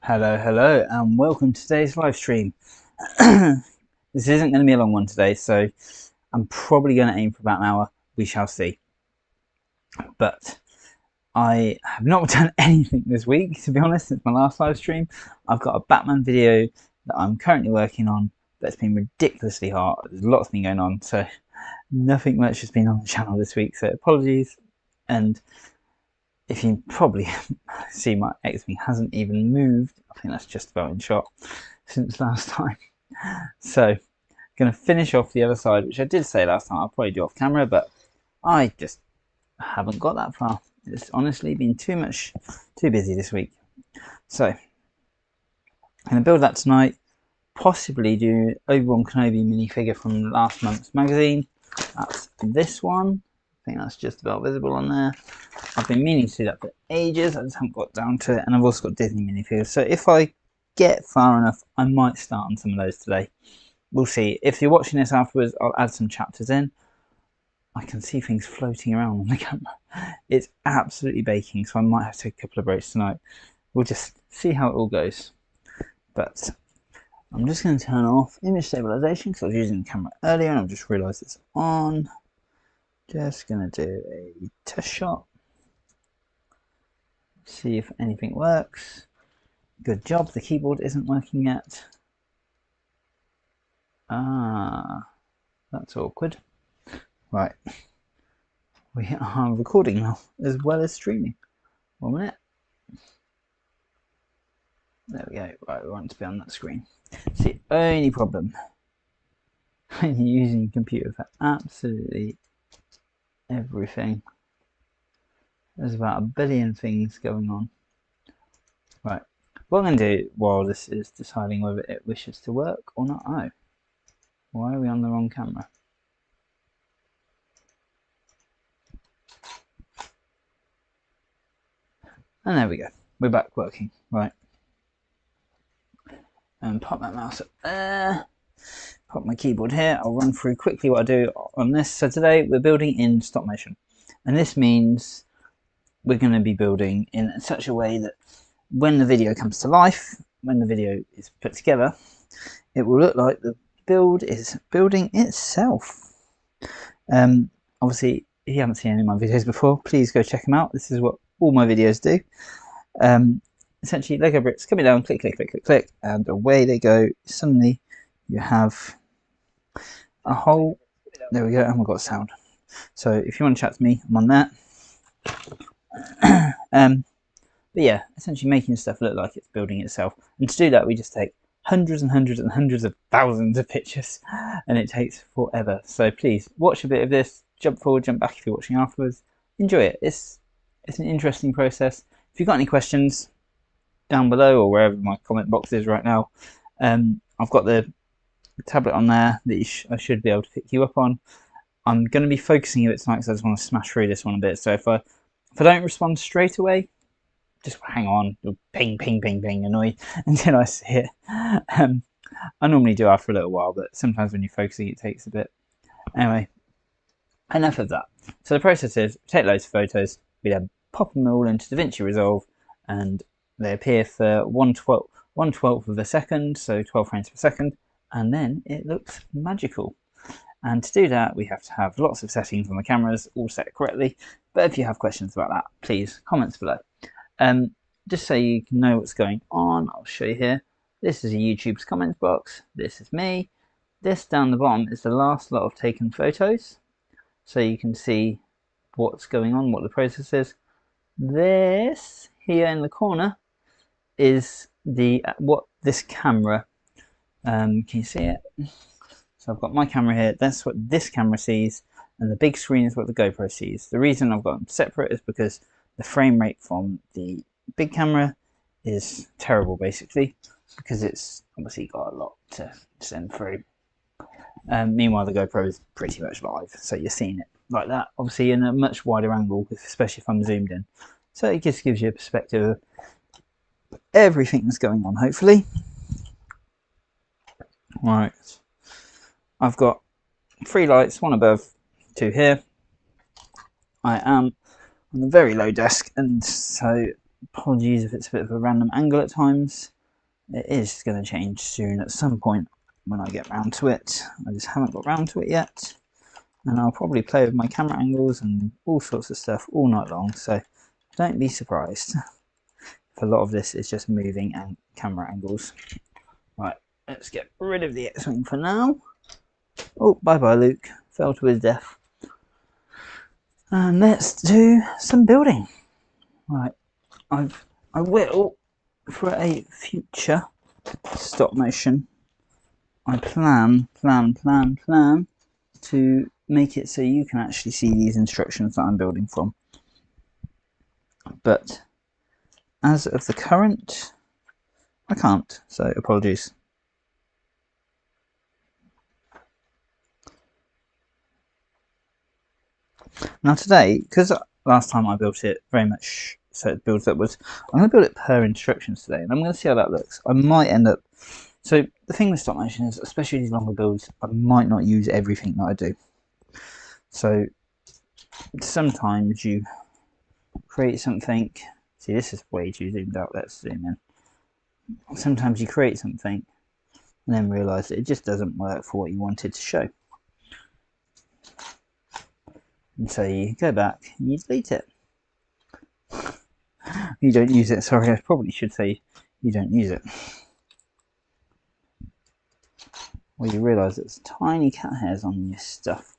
Hello, and welcome to today's live stream. This isn't going to be a long one today, so I'm probably going to aim for about an hour. We shall see. But I have not done anything this week, to be honest, since my last live stream. I've got a Batman video that I'm currently working on that's been ridiculously hard. There's lots been going on, so nothing much has been on the channel this week, so apologies. And if you probably see, my X-Wing hasn't even moved. I think that's just about in shot since last time. So I'm going to finish off the other side, which I did say last time I'll probably do off camera, but I just haven't got that far. It's honestly been too busy this week. So I'm going to build that tonight, possibly do Obi-Wan Kenobi minifigure from last month's magazine. That's this one. I think that's just about visible on there. I've been meaning to do that for ages, I just haven't got down to it, and I've also got Disney minifigures, so if I get far enough, I might start on some of those today. We'll see. If you're watching this afterwards, I'll add some chapters in. I can see things floating around on the camera. It's absolutely baking, so I might have to take a couple of breaks tonight. We'll just see how it all goes. But I'm just going to turn off image stabilization because I was using the camera earlier and I've just realised it's on. Just going to do a test shot. See if anything works. Good job, the keyboard isn't working yet. That's awkward. Right. We are recording now as well as streaming. 1 minute. There we go. Right, we want to be on that screen. It's the only problem when you're using a computer for absolutely everything. There's about a billion things going on. Right. What I'm going to do while this is deciding whether it wishes to work or not. Oh. Why are we on the wrong camera? And there we go. We're back working. Right. And pop that mouse up there. Pop my keyboard here. I'll run through quickly what I do on this. So today we're building in stop motion. And this means we're going to be building in such a way that when the video comes to life, when the video is put together, it will look like the build is building itself. Obviously, if you haven't seen any of my videos before, please go check them out. This is what all my videos do. Essentially, Lego bricks coming down, click, click, click, click, click, and away they go. Suddenly, you have a whole. There we go. And we've got sound. So if you want to chat to me, I'm on that. But yeah, essentially making stuff look like it's building itself. And to do that, we just take hundreds and hundreds and hundreds of thousands of pictures, and it takes forever. So please watch a bit of this, jump forward, jump back if you're watching afterwards. Enjoy it. It's an interesting process. If you've got any questions down below or wherever my comment box is right now, I've got the tablet on there that I should be able to pick you up on. I'm going to be focusing a bit tonight because I just want to smash through this one a bit. So if I don't respond straight away, just hang on, ping, ping, ping, ping, annoy until I see it. I normally do after a little while, but sometimes when you're focusing, it takes a bit. Anyway, enough of that. So the process is, take loads of photos, we then pop them all into DaVinci Resolve, and they appear for 1/12 of a second, so 12 frames per second, and then it looks magical. And to do that, we have to have lots of settings on the cameras, all set correctly. But if you have questions about that, please, comments below. Just so you can know what's going on, I'll show you here. This is a YouTube's comments box. This is me. This down the bottom is the last lot of taken photos. So you can see what's going on, what the process is. This here in the corner is what this camera, can you see it? So I've got my camera here, that's what this camera sees, and the big screen is what the GoPro sees. The reason I've got them separate is because the frame rate from the big camera is terrible, basically, because it's obviously got a lot to send through. Meanwhile, the GoPro is pretty much live, so you're seeing it like that, obviously in a much wider angle, especially if I'm zoomed in. So it just gives you a perspective of everything that's going on, hopefully. Right. I've got 3 lights, 1 above, 2 here. I am on a very low desk, and so apologies if it's a bit of a random angle at times. It is going to change soon at some point when I get round to it. I just haven't got round to it yet. And I'll probably play with my camera angles and all sorts of stuff all night long, so don't be surprised if a lot of this is just moving and camera angles. Right, let's get rid of the X-Wing for now. Oh, bye-bye Luke, fell to his death. And let's do some building. Right, I will, for a future stop motion, I plan to make it so you can actually see these instructions that I'm building from. But as of the current, I can't, so apologies. Now today, because last time I built it very much so it builds upwards, I'm going to build it per instructions today, and I'm going to see how that looks. I might end up... So the thing with stop motion is, especially these longer builds, I might not use everything that I do. So sometimes you create something... See, this is way too zoomed out. Let's zoom in. Sometimes you create something and then realise that it just doesn't work for what you wanted to show. And so you go back and you delete it. You don't use it. Sorry, I probably should say you don't use it. Well, you realise there's tiny cat hairs on your stuff.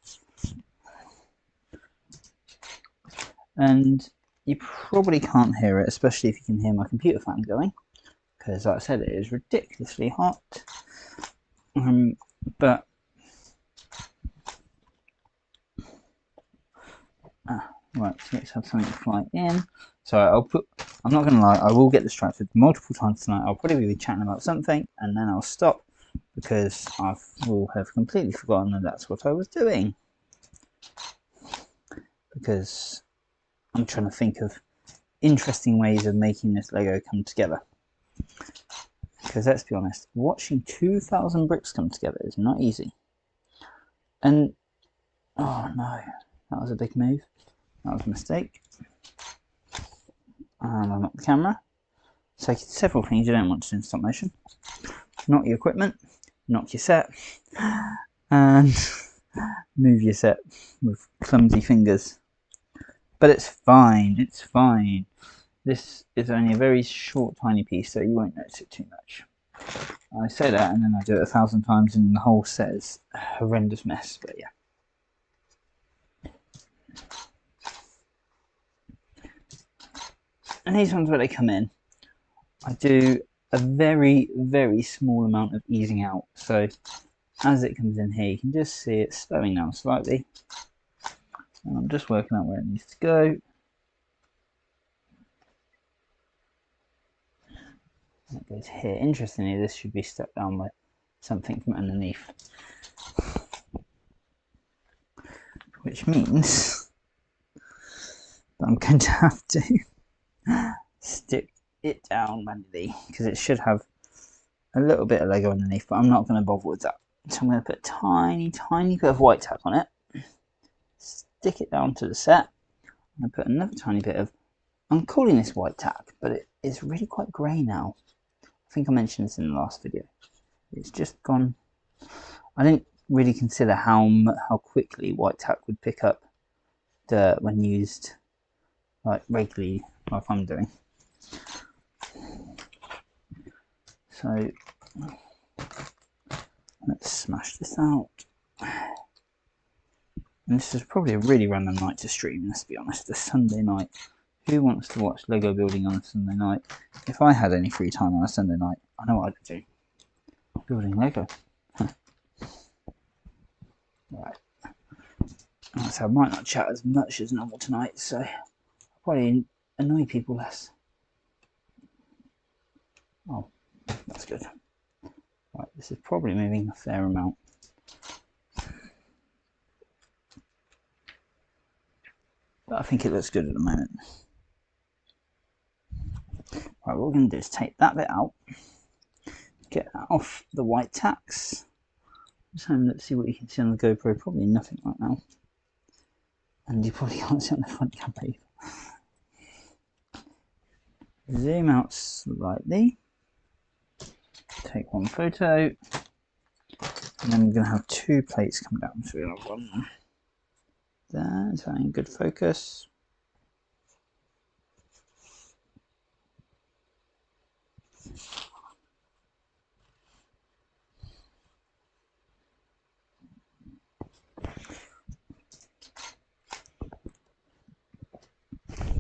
And you probably can't hear it, especially if you can hear my computer fan going. Because, like I said, it is ridiculously hot. But right, so let's have something fly in. So I'm not going to lie, I will get distracted multiple times tonight. I'll probably be chatting about something and then I'll stop because I will have completely forgotten that that's what I was doing. Because I'm trying to think of interesting ways of making this Lego come together. Because let's be honest, watching 2,000 bricks come together is not easy. And, oh no, that was a big move. That was a mistake. And I knocked the camera. So several things you don't want to do in stop motion. Knock your equipment, knock your set, and move your set with clumsy fingers. But it's fine, it's fine. This is only a very short, tiny piece, so you won't notice it too much. I say that and then I do it 1,000 times and the whole set is a horrendous mess, but yeah. And these ones where they come in, I do a very, very small amount of easing out. So as it comes in here, you can just see it slowing down slightly. And I'm just working out where it needs to go. And it goes here. Interestingly, this should be stepped down by something from underneath. Which means that I'm going to have to stick it down manually because it should have a little bit of Lego underneath, but I'm not going to bother with that. So I'm going to put a tiny, tiny bit of white tack on it, stick it down to the set, and put another tiny bit of, I'm calling this white tack, but it is really quite grey now. I think I mentioned this in the last video. It's just gone, I didn't really consider how quickly white tack would pick up dirt when used like regularly, like I'm doing. So let's smash this out. And this is probably a really random night to stream, let's be honest, a Sunday night. Who wants to watch Lego building on a Sunday night? If I had any free time on a Sunday night, I know what I'd be doing. Building Lego. Right. So I might not chat as much as normal tonight, so I'll probably annoy people less. Oh, that's good. Right, this is probably moving a fair amount. But I think it looks good at the moment. Right, what we're going to do is take that bit out, get that off the white tacks. Just having a look to see what you can see on the GoPro. Probably nothing right now. And you probably can't see on the front camera either. Zoom out slightly. take one photo, and then we're going to have two plates come down. So we're going to have one there, so in good focus.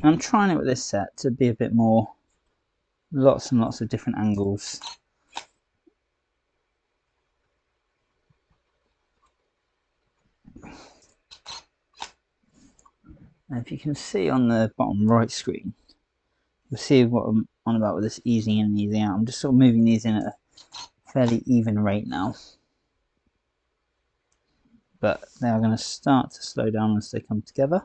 I'm trying it with this set to be a bit more, lots and lots of different angles. And if you can see on the bottom right screen, you'll see what I'm on about with this easing in and easing out. I'm just sort of moving these in at a fairly even rate now. But they are going to start to slow down as they come together.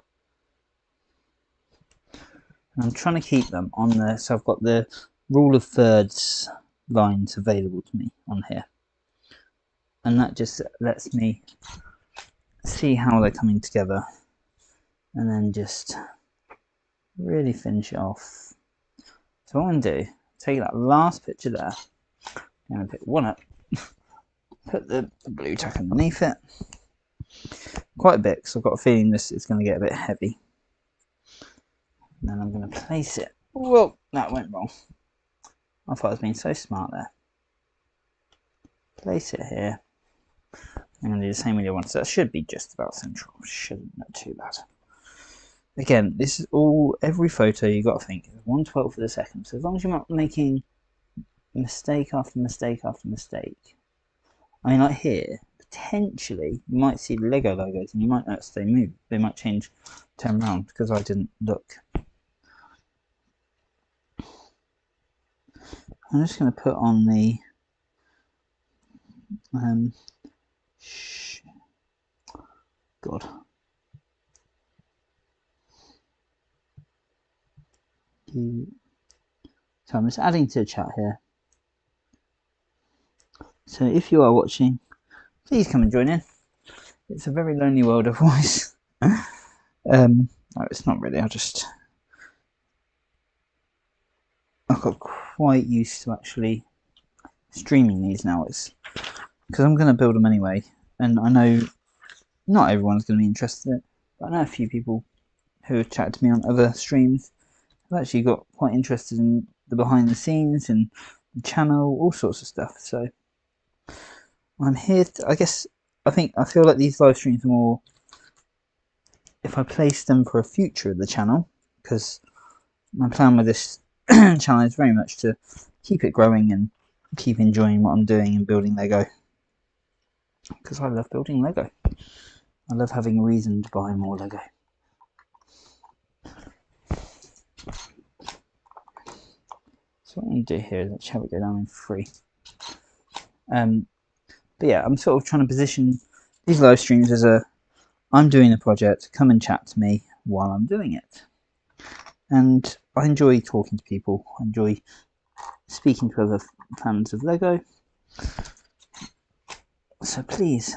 And I'm trying to keep them on the, so I've got the rule of thirds lines available to me on here. And that just lets me see how they're coming together. And then just really finish it off. So what I'm going to do, take that last picture there, I'm going to pick one up, put the blue tack underneath it, quite a bit, because I've got a feeling this is going to get a bit heavy. And then I'm going to place it, whoa, that went wrong. I thought I was being so smart there. Place it here. I'm going to do the same with the other one, so that should be just about central, shouldn't be too bad. Again, this is all, every photo you've got to think, 1/12 of a second. So as long as you're not making mistake after mistake after mistake. I mean, like here, potentially, you might see the Lego logos and you might notice they move. They might change, turn around, because I didn't look. I'm just going to put on the God. So I'm just adding to the chat here. So if you are watching, please come and join in. It's a very lonely world otherwise. No, it's not really. I got quite used to actually streaming these now. It's because I'm going to build them anyway, and I know not everyone's going to be interested in it, but I know a few people who have chatted to me on other streams have actually got quite interested in the behind the scenes and the channel, all sorts of stuff. So I'm here to, I feel like these live streams are more, if I place them for a future of the channel, because my plan with this channel is very much to keep it growing and keep enjoying what I'm doing and building Lego, because I love building Lego. I love having a reason to buy more Lego. So what I'm going to do here is actually have it go down in 3. But yeah, I'm sort of trying to position these live streams as a, I'm doing a project, come and chat to me while I'm doing it. And I enjoy talking to people, I enjoy speaking to other fans of Lego. So please,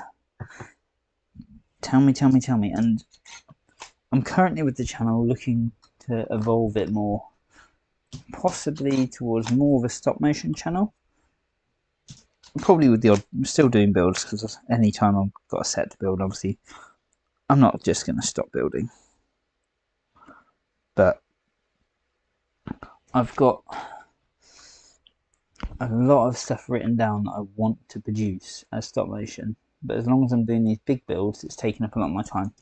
tell me. And I'm currently with the channel looking to evolve it more, possibly towards more of a stop motion channel. Probably with the odd, I'm still doing builds, because any time I've got a set to build, obviously, I'm not just going to stop building. But I've got a lot of stuff written down that I want to produce as stop motion. But as long as I'm doing these big builds, it's taking up a lot of my time.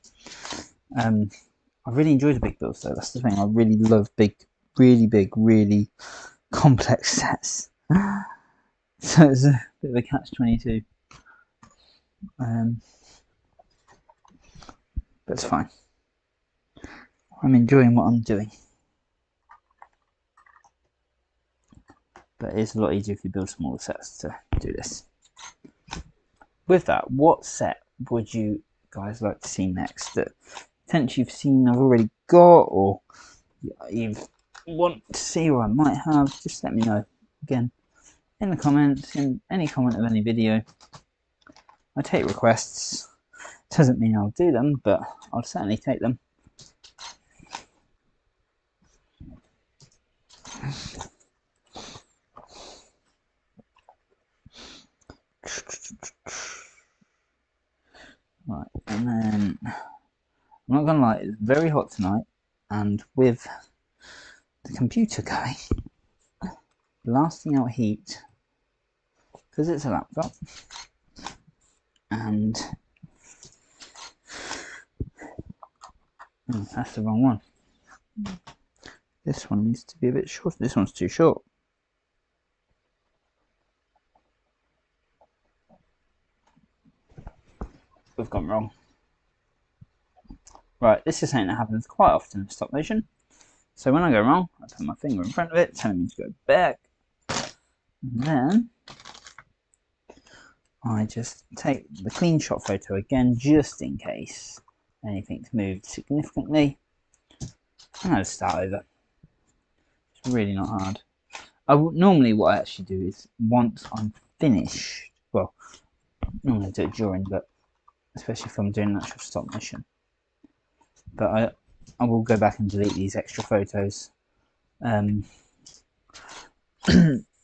I really enjoy the big builds though, that's the thing. I really love really big, really complex sets. So it's a bit of a catch-22. But it's fine. I'm enjoying what I'm doing. But it's a lot easier if you build smaller sets to do this. With that, what set would you guys like to see next that potentially you've seen I've already got, or you want to see, or I might have? Just let me know. Again, in the comments, in any comment of any video. I take requests. Doesn't mean I'll do them, but I'll certainly take them. Right, and then I'm not gonna lie, it's very hot tonight, and with the computer going, blasting out heat, because it's a laptop, and that's the wrong one. This one needs to be a bit shorter. This one's too short. We've gone wrong. Right, this is something that happens quite often in stop motion. So when I go wrong, I put my finger in front of it, telling me to go back. And then I just take the clean shot photo again, just in case anything's moved significantly. And I just start over. It's really not hard. Normally what I actually do is, once I'm finished, well, normally I do it during, but especially if I'm doing an actual stop motion. But I will go back and delete these extra photos.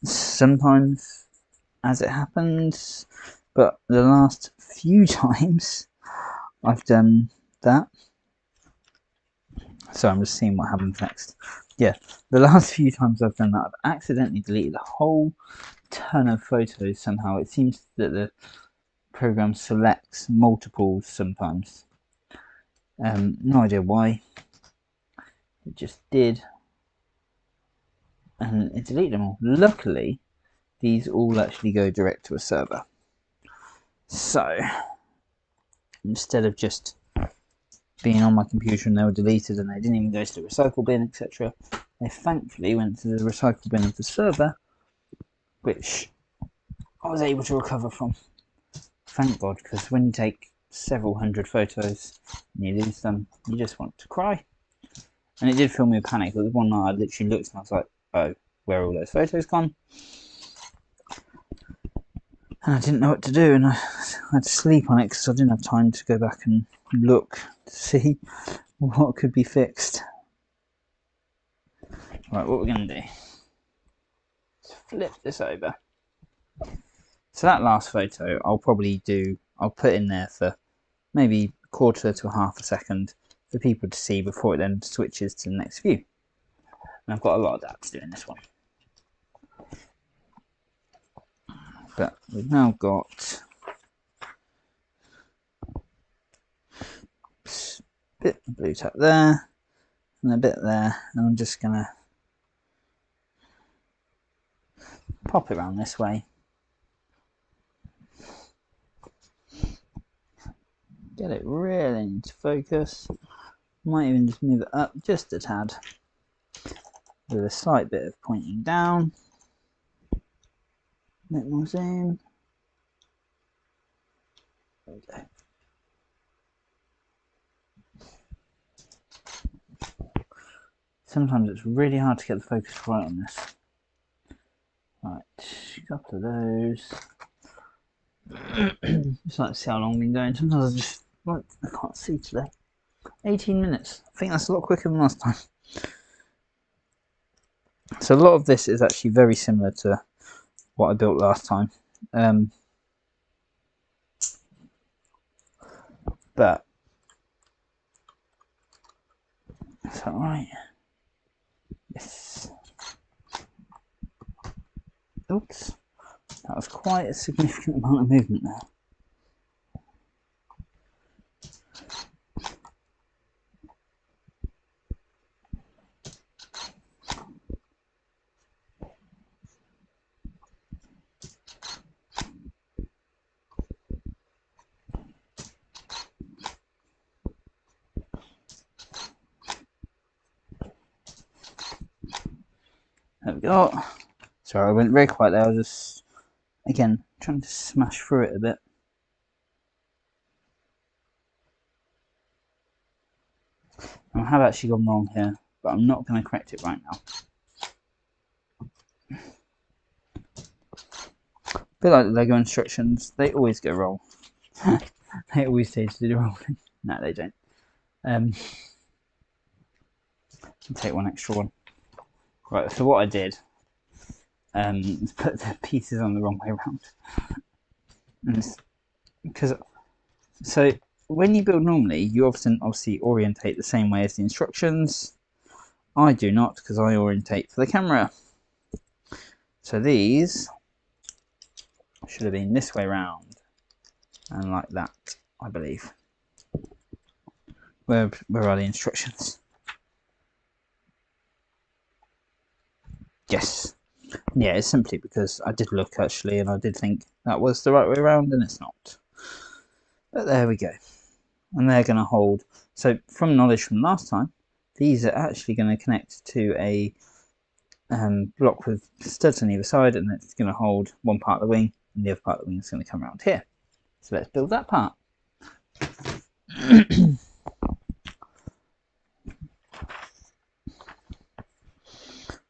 Sometimes as it happens, but the last few times I've done that. So I'm just seeing what happens next. Yeah, the last few times I've done that, I've accidentally deleted a whole ton of photos somehow. It seems that the program selects multiples sometimes. No idea why. It just did. And it deleted them all. Luckily, these all actually go direct to a server. So, instead of just being on my computer and they were deleted and they didn't even go to the recycle bin, etc., they thankfully went to the recycle bin of the server, which I was able to recover from. Thank God, because when you take several hundred photos and you lose them, you just want to cry. And it did fill me with panic. There was one night I literally looked and I was like, oh, where are all those photos gone? And I didn't know what to do, and I had to sleep on it because I didn't have time to go back and look to see what could be fixed. Right, what we're going to do is flip this over. So that last photo I'll put in there for maybe a quarter to half a second for people to see before it then switches to the next view. And I've got a lot of that to do in this one. But we've now got a bit of blue tack there and a bit there, and I'm just going to pop it around this way. Get it really into focus. Might even just move it up just a tad with a slight bit of pointing down. A bit more zoom. There we go. Sometimes it's really hard to get the focus right on this. Right, a couple of those. Just like to see how long I've been going. Sometimes I just, like, I can't see today. 18 minutes. I think that's a lot quicker than last time. So a lot of this is actually very similar to what I built last time. But is that right? Yes. Oops. That was quite a significant amount of movement there. There we go. Sorry, I went very quiet there. I was just, again, trying to smash through it a bit. I have actually gone wrong here, but I'm not going to correct it right now. A bit like the Lego instructions, they always go wrong. They always say to do the wrong thing. No, they don't. I'll take one extra one. Right, so what I did is put the pieces on the wrong way around. Because so when you build normally, you obviously orientate the same way as the instructions. I do not, because I orientate for the camera. So these should have been this way round and like that, I believe. Where are the instructions? Yes. Yeah, it's simply because I did look actually and I did think that was the right way around and it's not. But there we go. And they're going to hold. So from knowledge from last time, these are actually going to connect to a block with studs on either side, and it's going to hold one part of the wing and the other part of the wing is going to come around here. So let's build that part.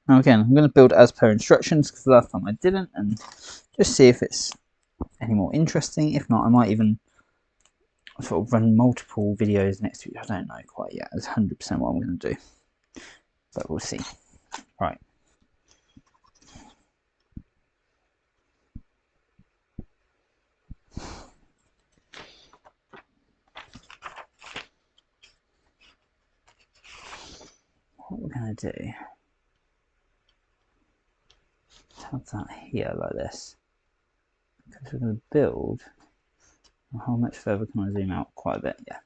Now again, I'm going to build as per instructions because last time I didn't, and just see if it's any more interesting. If not, I might even sort of run multiple videos next week. I don't know quite yet. That's 100% what I'm going to do, but we'll see. Right. What we're going to do, have that here like this, because we're going to build. How much further can I zoom out? Quite a bit, yeah.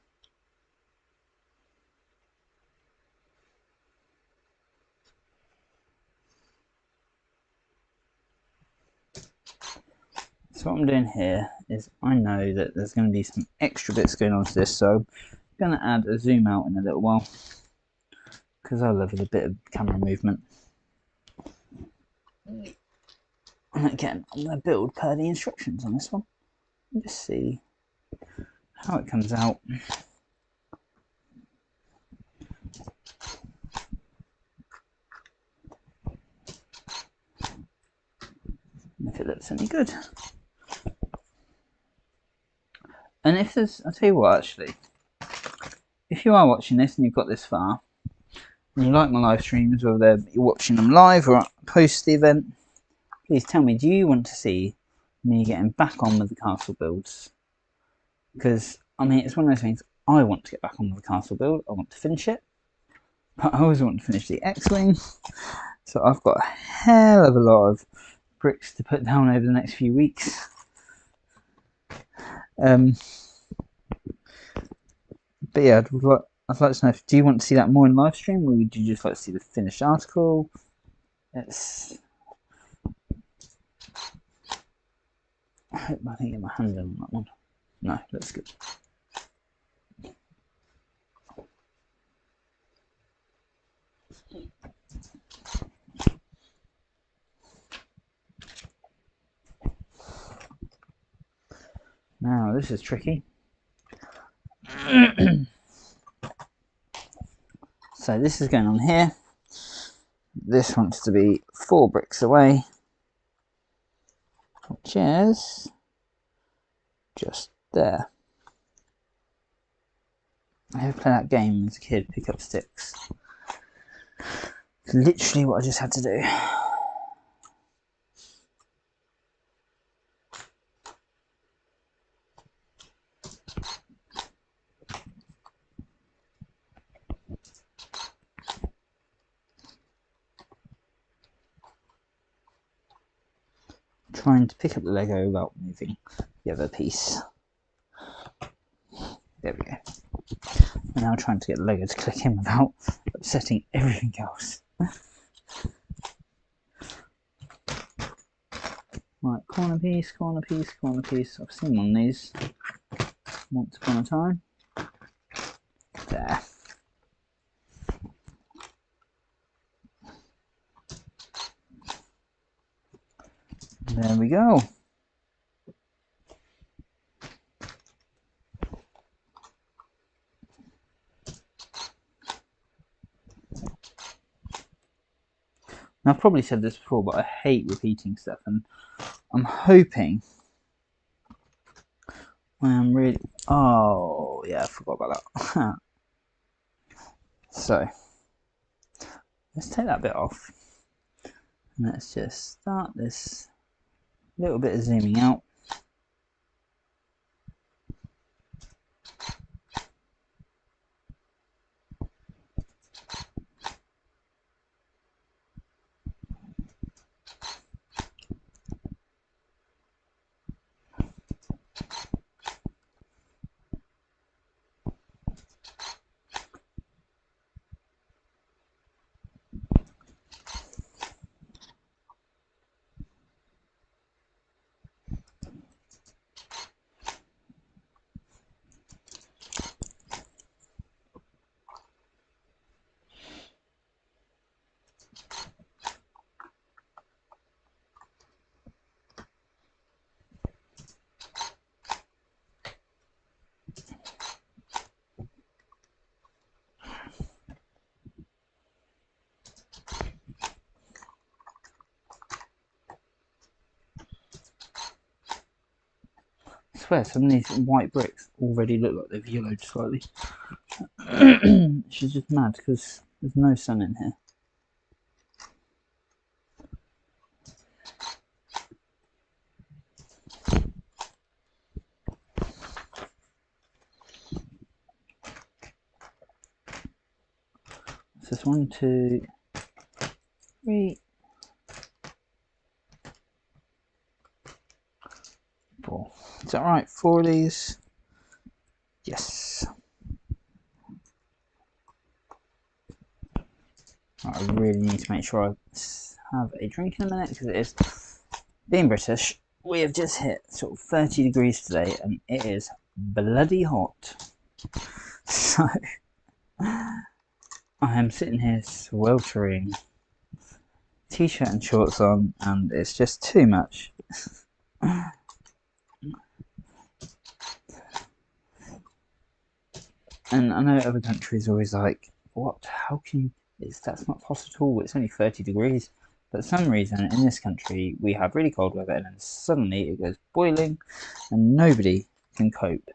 So what I'm doing here is I know that there's going to be some extra bits going on to this, so I'm going to add a zoom out in a little while because I love a bit of camera movement. And again, I'm going to build per the instructions on this one and just see how it comes out. And if it looks any good. And if there's, I'll tell you what actually, if you are watching this and you've got this far, and you like my live streams, whether you're watching them live or post the event, please tell me, do you want to see me getting back on with the castle builds? Because, I mean, it's one of those things, I want to get back on with the castle build, I want to finish it, but I always want to finish the X-Wing, so I've got a hell of a lot of bricks to put down over the next few weeks. But yeah, I'd like to know, do you want to see that more in live stream, or would you just like to see the finished article? I hope I can get my hand on that one. No, that's good. Now, this is tricky. So this is going on here. This wants to be 4 bricks away, which is just there. I ever played that game as a kid, pick up sticks? It's literally what I just had to do. Trying to pick up the Lego without moving the other piece. There we go. I'm now trying to get the Lego to click in without upsetting everything else. Right, corner piece, corner piece, corner piece. I've seen one of these once upon a time. There. There we go. Now, I've probably said this before, but I hate repeating stuff, and I'm hoping I'm really... Oh, yeah, I forgot about that. So, let's take that bit off. And let's just start this little bit of zooming out. swear some of these white bricks already look like they've yellowed slightly. She's just mad because there's no sun in here. So it's 1, 2, 3, 4. Is that right? 4 of these? Yes. Right, I really need to make sure I have a drink in a minute because it is, being British, we have just hit sort of 30 degrees today and it is bloody hot. So I am sitting here sweltering, t-shirt and shorts on, and it's just too much. And I know other countries are always like, what, how can you, that's not possible, it's only 30 degrees. But for some reason in this country we have really cold weather and then suddenly it goes boiling and nobody can cope.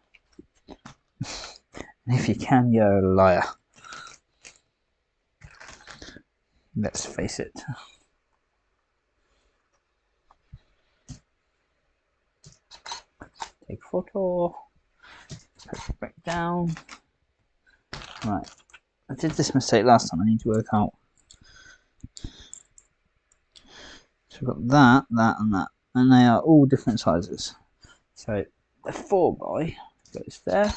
And if you can, you're a liar. Let's face it. Take a photo, put it back down. Right, I did this mistake last time, I need to work out. So we've got that, that and that, and they are all different sizes. So the 4x goes there.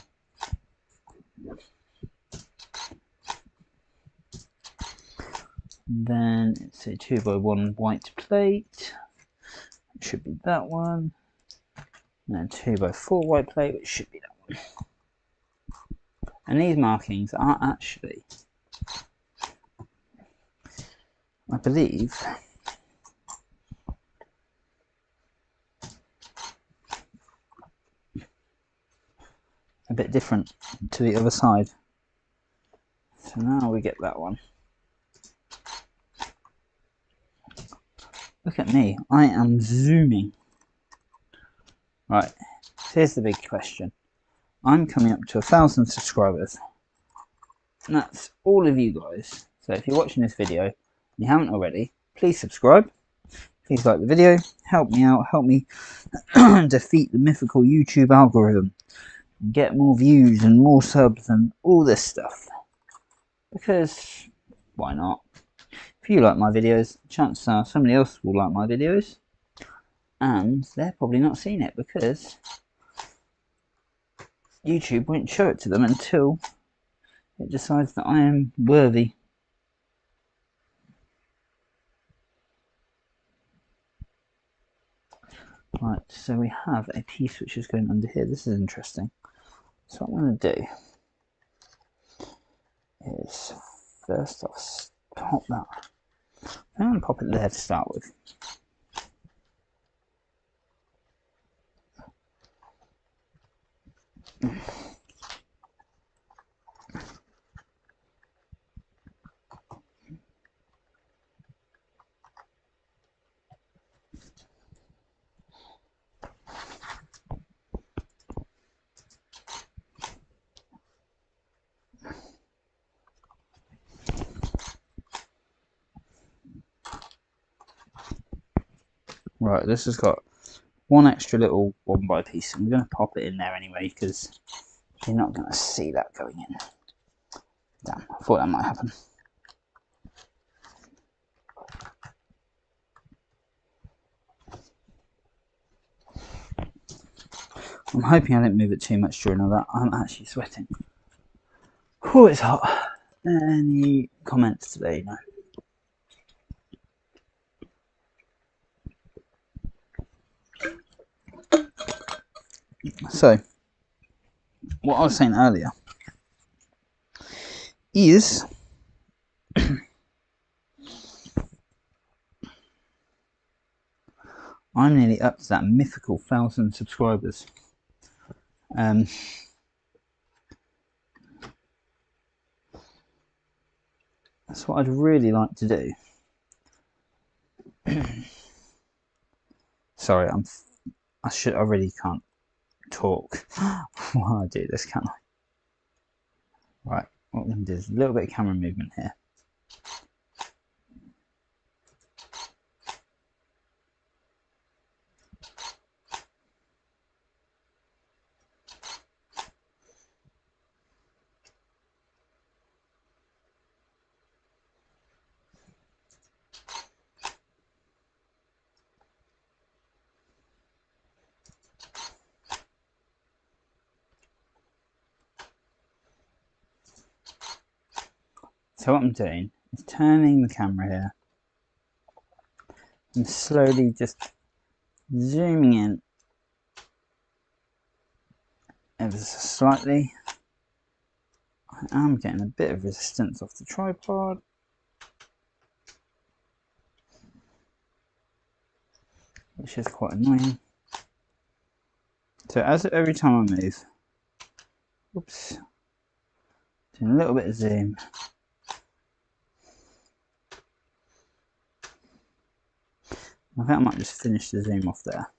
Then it's a 2x1 white plate, it should be that one. And then 2x4 white plate, which should be that one. And these markings are actually, I believe, a bit different to the other side. So now we get that one. Look at me, I am zooming. Right, here's the big question. I'm coming up to 1,000 subscribers. And that's all of you guys. So if you're watching this video and you haven't already, please subscribe. Please like the video. Help me out. Help me defeat the mythical YouTube algorithm. Get more views and more subs and all this stuff. Because why not? If you like my videos, chances are somebody else will like my videos. And they're probably not seen it because YouTube won't show it to them until it decides that I am worthy. Right, so we have a piece which is going under here. This is interesting. So what I'm going to do is first off pop that. I'm going to pop it there to start with. Right, this has got one extra little 1x piece. I'm going to pop it in there anyway because you're not going to see that going in. Damn, I thought that might happen. I'm hoping I didn't move it too much during all that. I'm actually sweating. Oh, it's hot. Any comments today? No. So, what I was saying earlier is I'm nearly up to that mythical 1,000 subscribers. That's what I'd really like to do. Sorry, I really can't talk while I do this, can't I? Right, what we're going to do is a little bit of camera movement here. So what I'm doing is turning the camera here and slowly just zooming in ever so slightly. I am getting a bit of resistance off the tripod. Which is quite annoying. So every time I move, oops, doing a little bit of zoom. I think I might just finish the zoom off there.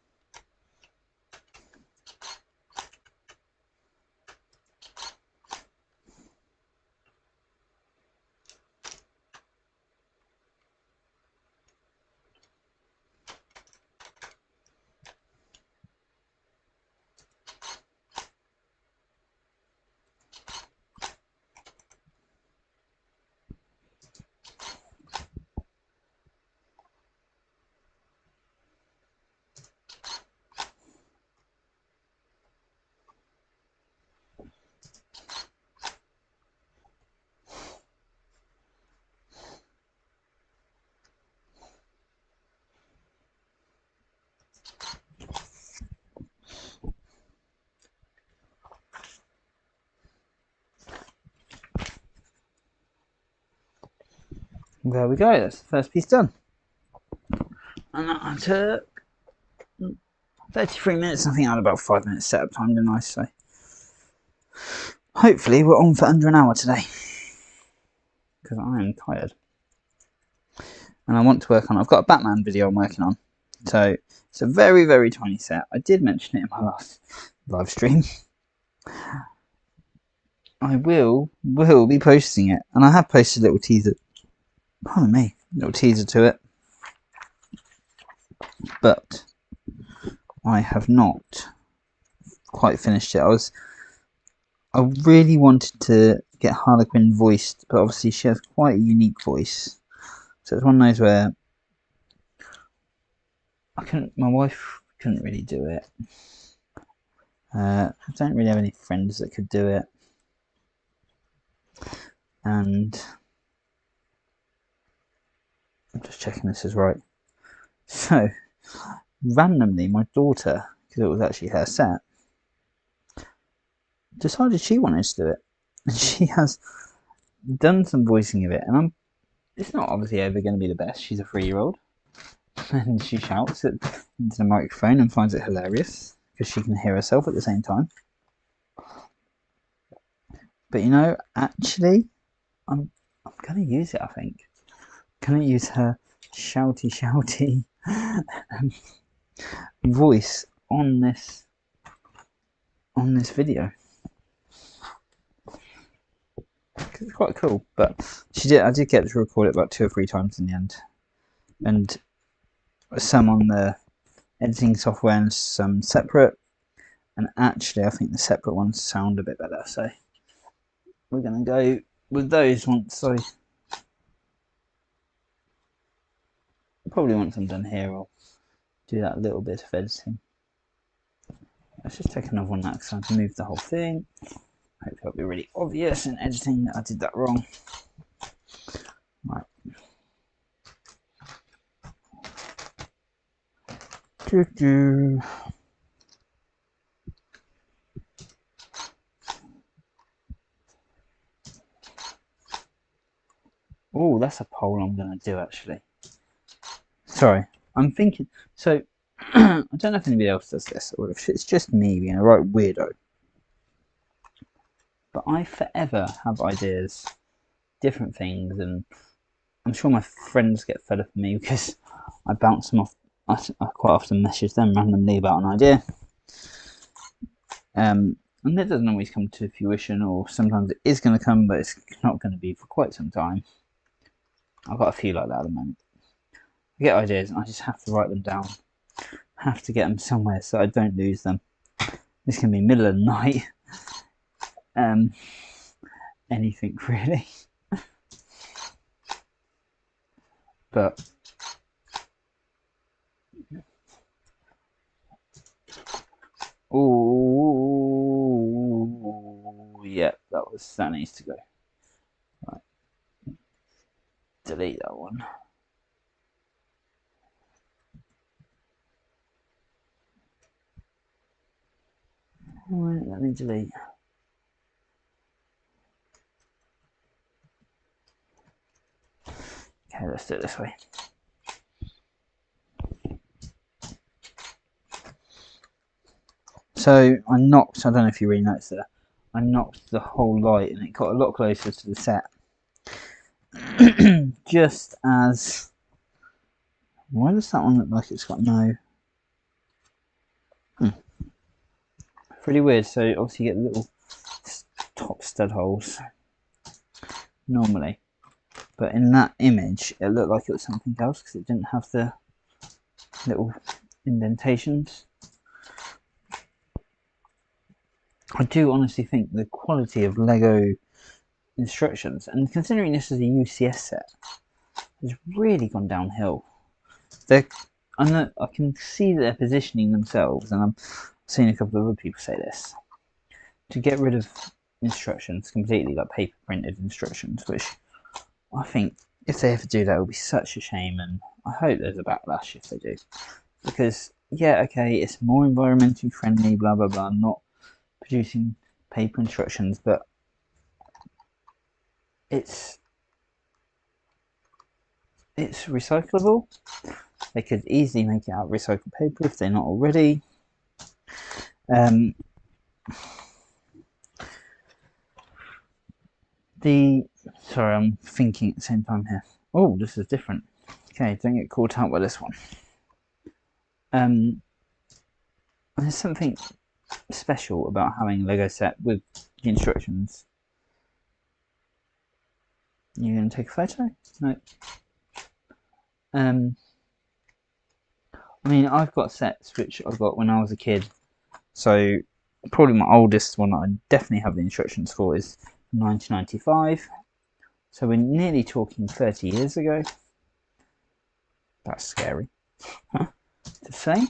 There we go, that's the first piece done. And that took 33 minutes. I think I had about 5 minutes setup time, didn't I? So hopefully we're on for under an hour today, because I am tired. And I want to work on, I've got a Batman video I'm working on. So it's a very, very tiny set. I did mention it in my last live stream. I will be posting it. And I have posted a little teaser. Pardon me, little teaser to it, but I have not quite finished it. I really wanted to get Harley Quinn voiced, but obviously she has quite a unique voice, so it's one of those where my wife couldn't really do it. I don't really have any friends that could do it, and I'm just checking this is right. So, randomly, my daughter, because it was actually her set, decided she wanted to do it. And she has done some voicing of it. And it's not obviously ever going to be the best. She's a 3-year-old. And she shouts into the microphone and finds it hilarious, because she can hear herself at the same time. But you know, actually, I'm going to use it, I think. I'm going to use her shouty voice on this video. It's quite cool, but I did get to record it about 2 or 3 times in the end, and some on the editing software and some separate, and actually I think the separate ones sound a bit better, so we're going to go with those probably once I'm done here I'll do that little bit of editing. Let's just take another one now, because I've moved the whole thing. Hopefully it'll be really obvious in editing that I did that wrong. Right. Oh, that's a poll I'm going to do, actually. Sorry, I'm thinking, so, I don't know if anybody else does this, or if it's just me being a right weirdo, but I forever have ideas, different things, and I'm sure my friends get fed up with me because I bounce them off. I quite often message them randomly about an idea, And that doesn't always come to fruition, or sometimes it is going to come, but it's not going to be for quite some time. I've got a few like that at the moment. I get ideas and I just have to write them down. I have to get them somewhere so I don't lose them. This can be middle of the night. Anything really. But oh yeah, that needs to go. Right. Delete that one. Right, let me delete. Okay, let's do it this way. So I knocked, I don't know if you really noticed that, I knocked the whole light and it got a lot closer to the set. Just as, why does that one look like it's got no, pretty weird. So obviously you get little top stud holes normally, but in that image it looked like it was something else because it didn't have the little indentations. I do honestly think the quality of Lego instructions, and considering this is a UCS set, has really gone downhill. I can see that they're positioning themselves, and I'm seeing a couple of other people say this, to get rid of instructions completely, like paper printed instructions, which I think if they ever do that, it will be such a shame, and I hope there's a backlash if they do. Because, yeah, okay, it's more environmentally friendly, blah, blah, blah, I'm not producing paper instructions, but it's recyclable. They could easily make it out of recycled paper if they're not already. Sorry, I'm thinking at the same time here. Oh, this is different. Okay, don't get caught out by this one. There's something special about having a Lego set with the instructions. You're going to take a photo? No. I mean, I've got sets which I got when I was a kid. So probably my oldest one that I definitely have the instructions for is 1995. So we're nearly talking 30 years ago. That's scary to say.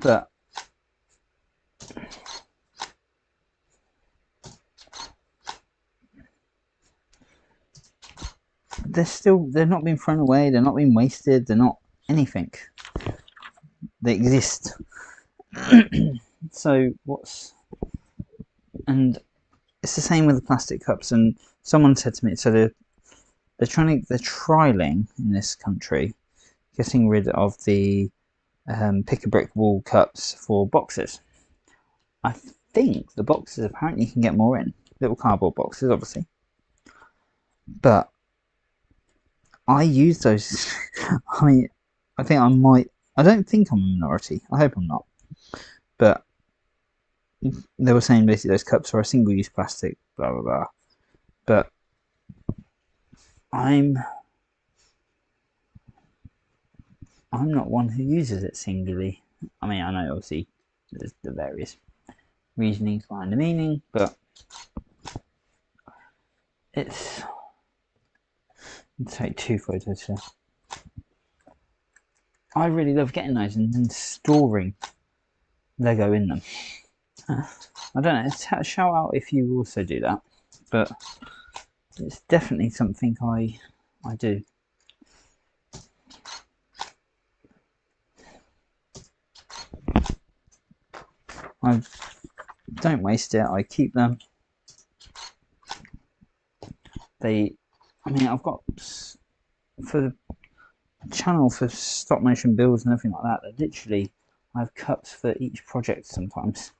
But they're not being thrown away, they're not being wasted, they're not anything. They exist. So and it's the same with the plastic cups. And someone said to me, so they're trialing in this country, getting rid of the pick a brick wall cups for boxes. I think the boxes apparently you can get more in, little cardboard boxes, obviously. But I use those. I mean, I think I might. I don't think I'm a minority. I hope I'm not. But they were saying basically those cups are a single-use plastic, blah blah blah. But I'm not one who uses it singly. I mean, I know obviously there's the various reasonings behind the meaning, but it's. Let's take 2 photos here. I really love getting those and then storing Lego in them. I don't know, shout out if you also do that, but it's definitely something I do. I don't waste it, I keep them. I mean, I've got, for the channel for stop motion builds and everything like that, literally I have cups for each project sometimes.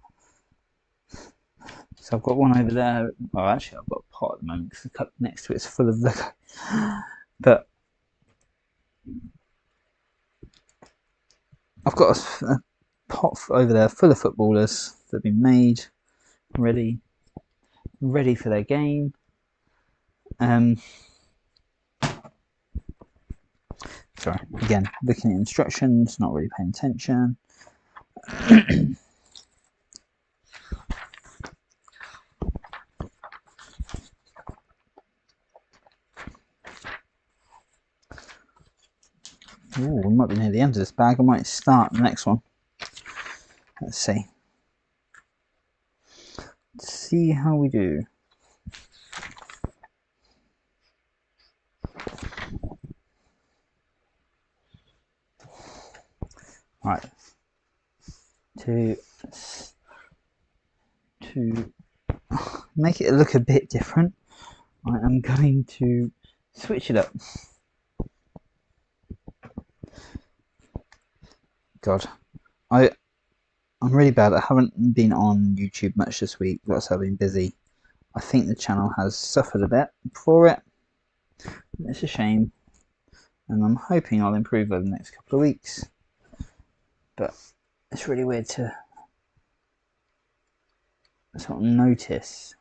So I've got one over there. Oh, actually, I've got a pot at the moment because the cup next to it is full of Lego. But I've got a pot pot over there full of footballers that have been made, ready for their game. Sorry, again, looking at instructions, not really paying attention. Ooh, we might be near the end of this bag. I might start the next one. Let's see. Let's see how we do. Right. To make it look a bit different, I am going to switch it up. God, I'm really bad. I haven't been on YouTube much this week. That's I've been busy. I think the channel has suffered a bit for it. It's a shame, and I'm hoping I'll improve over the next couple of weeks. But it's really weird to sort of notice.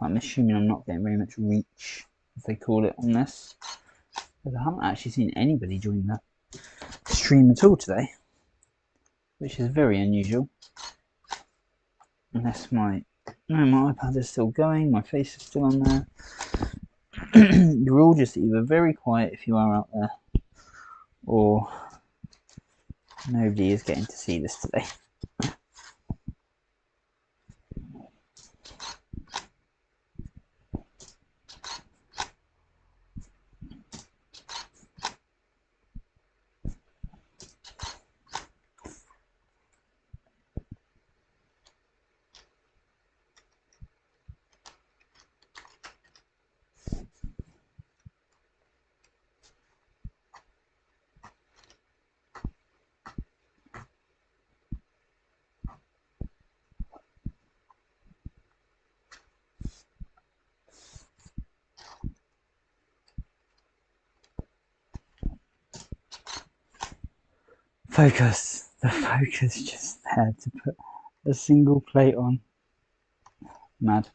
I'm assuming I'm not getting very much reach, as they call it, on this. Because I haven't actually seen anybody join the stream at all today, which is very unusual. Unless my iPad is still going, my face is still on there. You're all just either very quiet if you are out there, or nobody is getting to see this today. Focus. The focus just there to put a single plate on. Mad.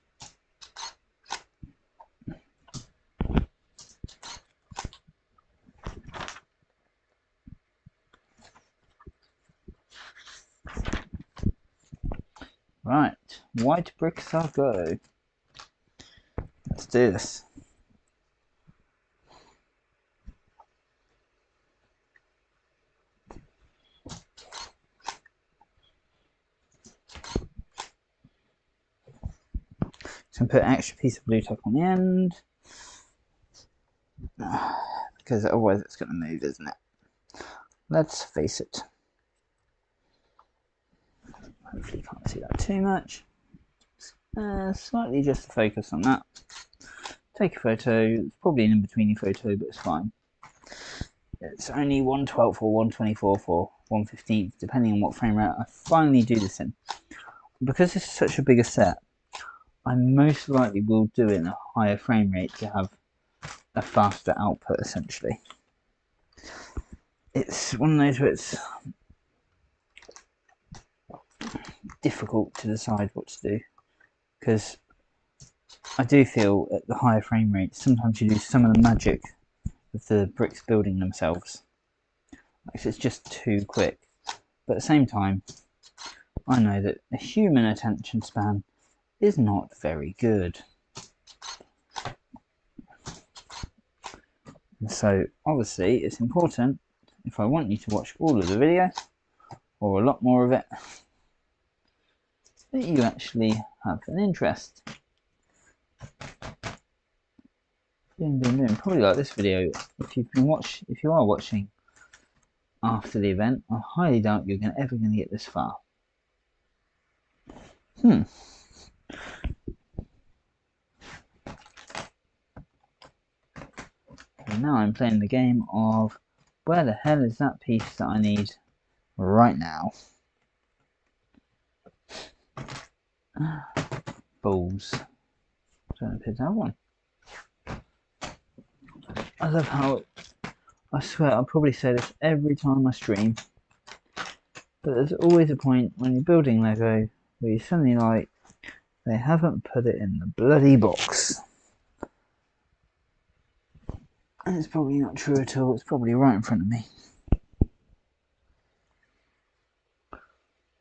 Right, white bricks I'll go. Let's do this. So I'm going to put an extra piece of blue tack on the end, because otherwise it's going to move, isn't it? Let's face it. Hopefully you can't see that too much. Slightly just to focus on that. Take a photo. It's probably an in-betweeny photo, but it's fine. It's only 1/12 or 1/24 for 1/15, depending on what frame rate I finally do this in. Because this is such a bigger set, I most likely will do it in a higher frame rate to have a faster output, essentially. It's one of those where it's difficult to decide what to do, because I do feel at the higher frame rate, sometimes you lose some of the magic of the bricks building themselves. Like, it's just too quick. But at the same time, I know that a human attention span is not very good. And so obviously it's important, if I want you to watch all of the video, or a lot more of it, that you actually have an interest. Boom, boom, boom. Probably like this video, if you are watching after the event, I highly doubt you're ever going to get this far. And now I'm playing the game of where the hell is that piece that I need right now? Balls. Don't appear to have one. I love how I swear, I'll probably say this every time I stream, but there's always a point when you're building Lego where you suddenly like, they haven't put it in the bloody box. And it's probably not true at all, it's probably right in front of me.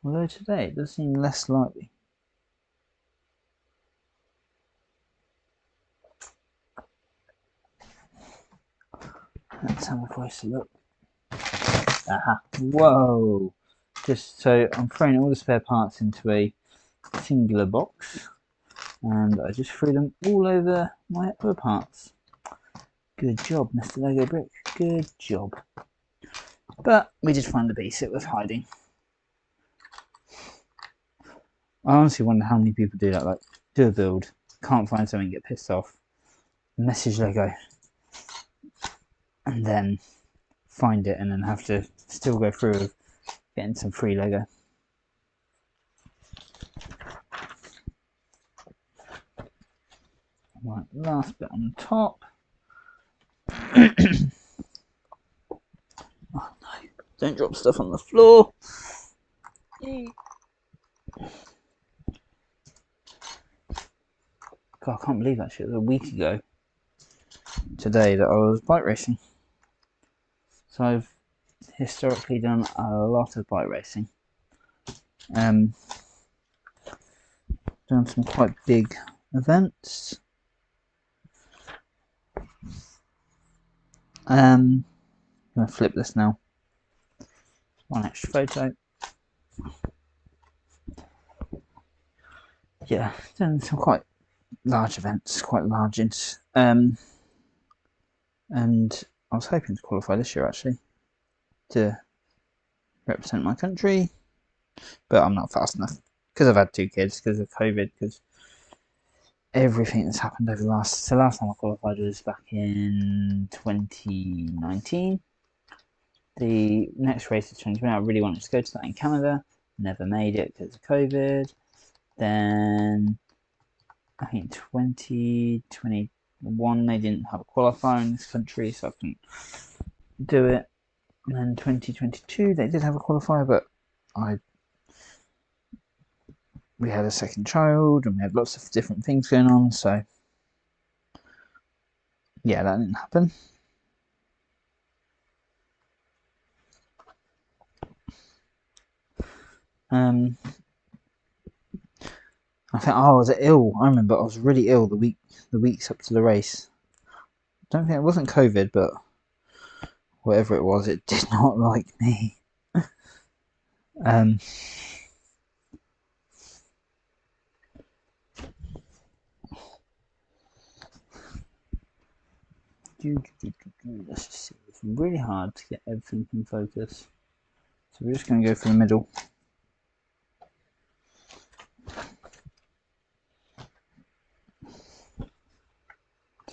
Although today it does seem less likely. Let's have a closer look. Aha. Whoa! Just so I'm throwing all the spare parts into a singular box, and I just threw them all over my other parts. Good job, Mr. Lego Brick. Good job. But we did find the piece it was hiding. I honestly wonder how many people do that. Like, do a build, can't find something, get pissed off, message Lego, and then find it, and then have to still go through with getting some free Lego. Right, last bit on top. Oh no, don't drop stuff on the floor. God, I can't believe actually it was a week ago today that I was bike racing. So I've historically done a lot of bike racing. Done some quite big events. I'm going to flip this now. One extra photo. Yeah, done some quite large events, quite large. And I was hoping to qualify this year actually to represent my country, but I'm not fast enough because I've had 2 kids, because of COVID, because everything that's happened over the last time I qualified was back in 2019. The next race is 2020. I really wanted to go to that in Canada, never made it because of COVID. Then I think 2021 they didn't have a qualifier in this country, so I couldn't do it. And then 2022 they did have a qualifier, but we had a second child and we had lots of different things going on, so yeah, that didn't happen. I think I was ill. I remember I was really ill the weeks up to the race. I don't think it wasn't COVID, but whatever it was, it did not like me. Let's just see. It's really hard to get everything in focus, so we're just going to go for the middle.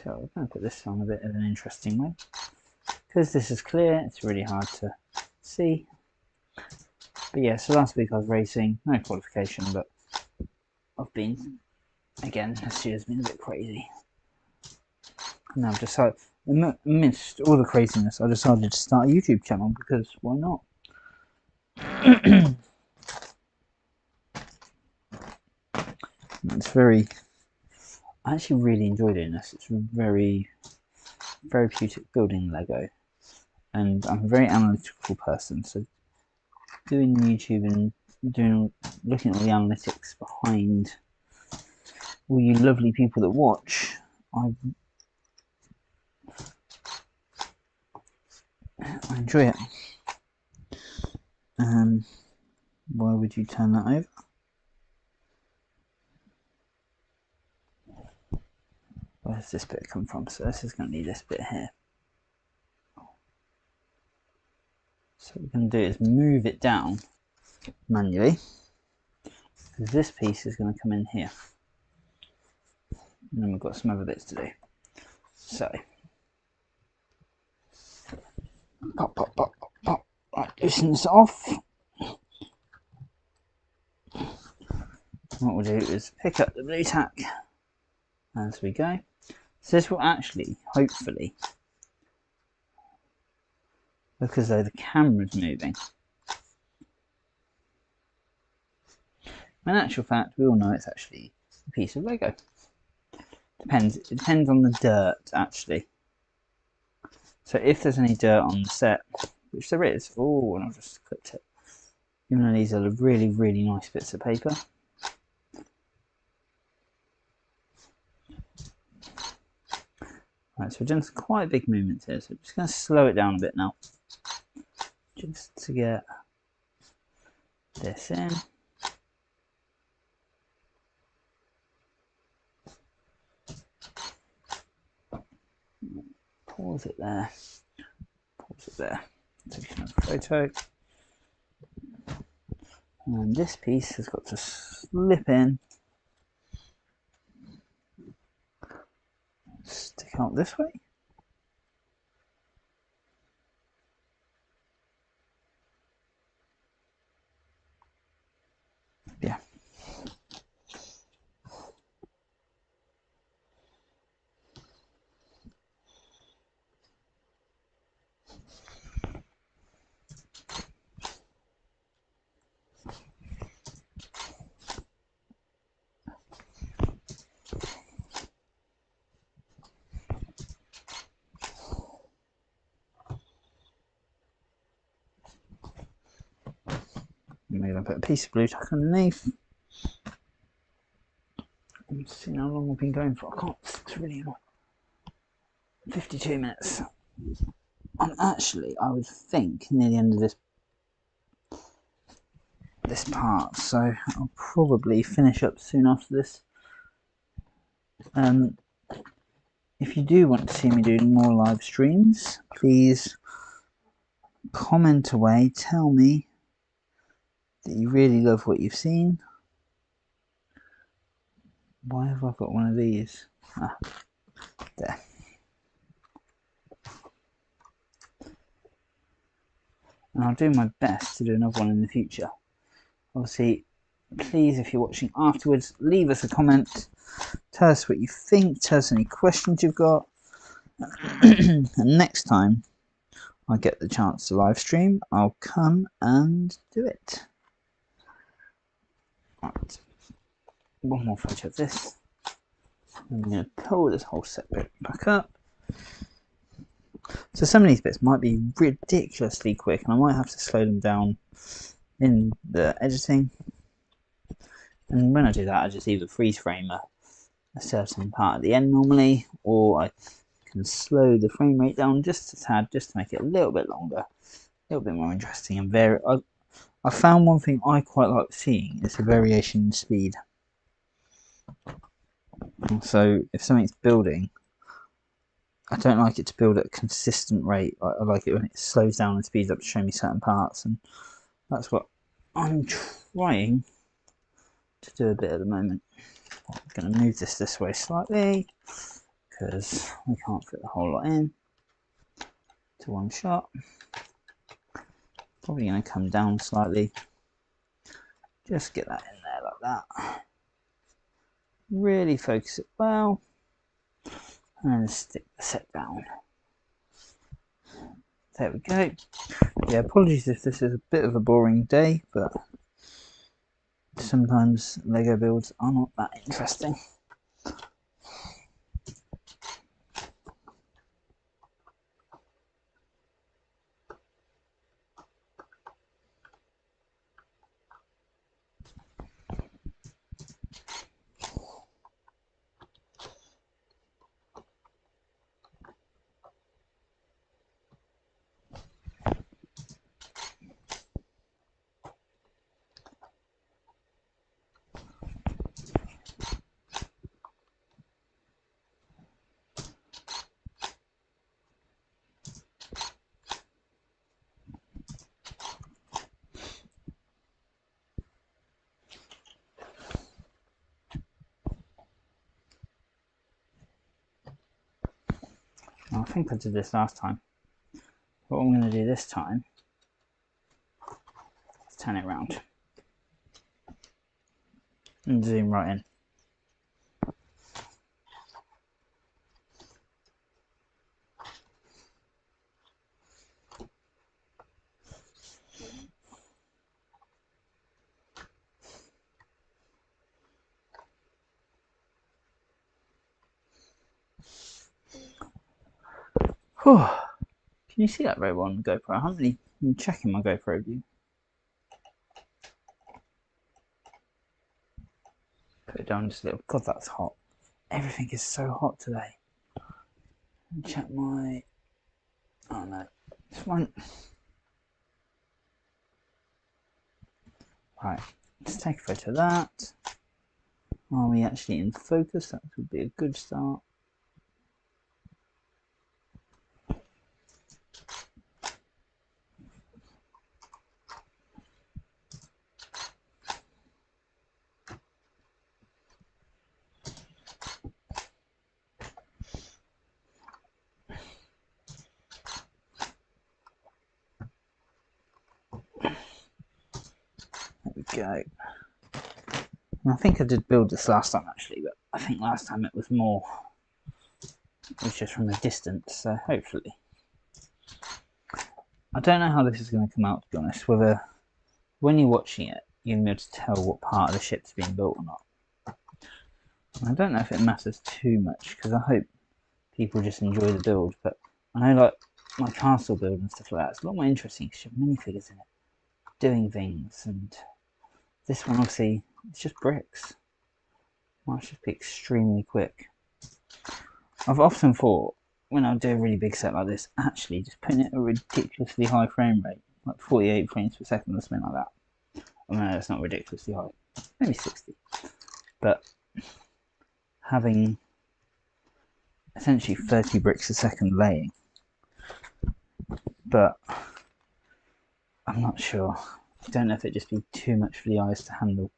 So we're going to put this on a bit of an interesting way. Because this is clear, it's really hard to see. But yeah, so last week I was racing, no qualification, but I've been, again, this year's been a bit crazy. And I've decided, amidst all the craziness, I decided to start a YouTube channel, because why not? It's very, I actually really enjoy doing this. It's very therapeutic building Lego, and I'm a very analytical person, so doing YouTube and looking at all the analytics behind all you lovely people that watch, I enjoy it. Why would you turn that over? Where's this bit come from? So this is going to be this bit here. So what we're going to do is move it down manually, because this piece is going to come in here. And then we've got some other bits to do. So, pop, pop, pop, pop, pop. Right, loosen this off. What we'll do is pick up the blue tack as we go. So this will actually, hopefully, look as though the camera's moving. In actual fact, we all know it's actually a piece of Lego. It depends on the dirt, actually. So if there's any dirt on the set, which there is, oh, and I've just clipped it. Even though these are really, really nice bits of paper. Right, so we're doing some quite big movements here, so I'm just going to slow it down a bit now. Just to get this in. Pause it there. Pause it there. Take another photo. And this piece has got to slip in. Stick out this way. Yeah. I'm going to put a piece of blue tack underneath. Let's see how long we've been going for. I can't, it's really long. 52 minutes. I'm actually, I would think, near the end of this part, so I'll probably finish up soon after this. If you do want to see me doing more live streams, please comment away, tell me that you really love what you've seen. Why have I got one of these? Ah, there. And I'll do my best to do another one in the future. Obviously, please, if you're watching afterwards, leave us a comment. Tell us what you think. Tell us any questions you've got. And next time I get the chance to live stream, I'll come and do it. Right. One more photo of this. I'm going to pull this whole set bit back up. So some of these bits might be ridiculously quick, and I might have to slow them down in the editing. And when I do that, I just either freeze frame a certain part at the end normally, or I can slow the frame rate down just a tad, just to make it a little bit longer, a little bit more interesting and I found one thing I quite like seeing is a variation in speed. So if something's building, I don't like it to build at a consistent rate. I like it when it slows down and speeds up to show me certain parts, and that's what I'm trying to do a bit at the moment. I'm going to move this way slightly because we can't fit the whole lot in to one shot. Probably going to come down slightly. Just get that in there like that. Really focus it well. And stick the set down. There we go. Yeah, apologies if this is a bit of a boring day, but sometimes Lego builds are not that interesting. I think I did this last time. What I'm going to do this time is turn it around and zoom right in. Whew. Can you see that very well on the GoPro? I haven't really been checking my GoPro view. Put it down just a little. God, that's hot. Everything is so hot today. Check my... Oh no. This one... Right. Let's take a photo of that. Are we actually in focus? That would be a good start. There we go. And I think I did build this last time actually, but I think last time it was more... It was just from a distance, so hopefully. I don't know how this is going to come out, to be honest, whether when you're watching it, you're going to be able to tell what part of the ship's being built or not. And I don't know if it matters too much, because I hope people just enjoy the build, but I know like my castle build and stuff like that, it's a lot more interesting because you have minifigures in it, doing things, and this one obviously, it's just bricks. Might just be extremely quick. I've often thought, when I do a really big set like this, actually just putting it at a ridiculously high frame rate, like 48 frames per second or something like that. I mean, that's not ridiculously high, maybe 60. But having essentially 30 bricks a second laying, but I'm not sure. I don't know if it'd just be too much for the eyes to handle.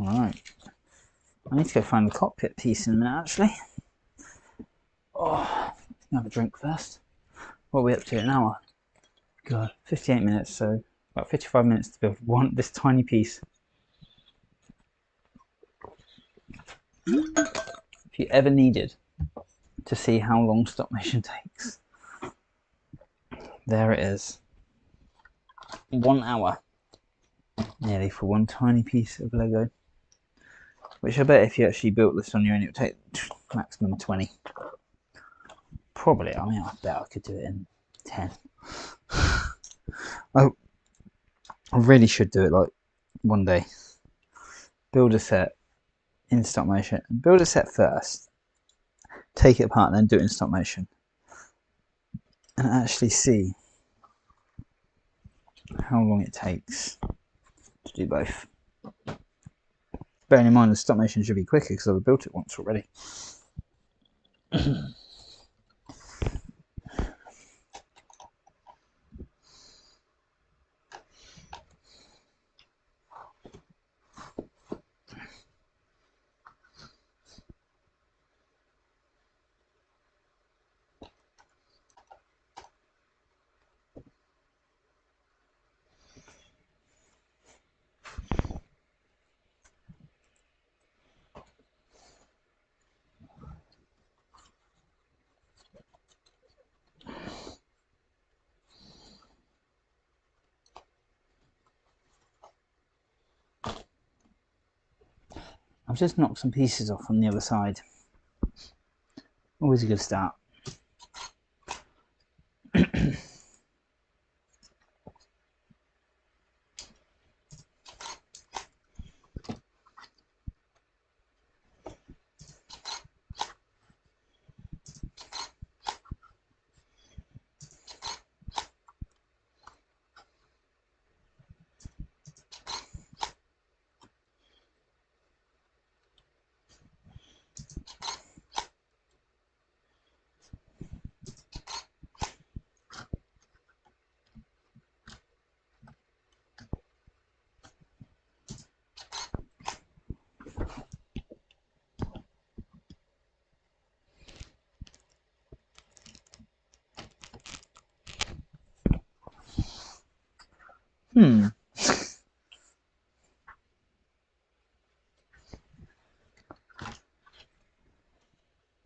Alright. I need to go find the cockpit piece in a minute actually. Oh, have a drink first. What are we up to? An hour? God, 58 minutes, so about 55 minutes to build this tiny piece. If you ever needed to see how long stop motion takes, there it is. 1 hour nearly for one tiny piece of Lego, which I bet if you actually built this on your own it would take maximum 20. Probably, I mean, I bet I could do it in 10. I really should do it like one day. Build a set in stop motion. Build a set first, take it apart, and then do it in stop motion. And actually see how long it takes to do both. Bearing in mind the stop motion should be quicker because I've built it once already. I've just knocked some pieces off on the other side. Always a good start.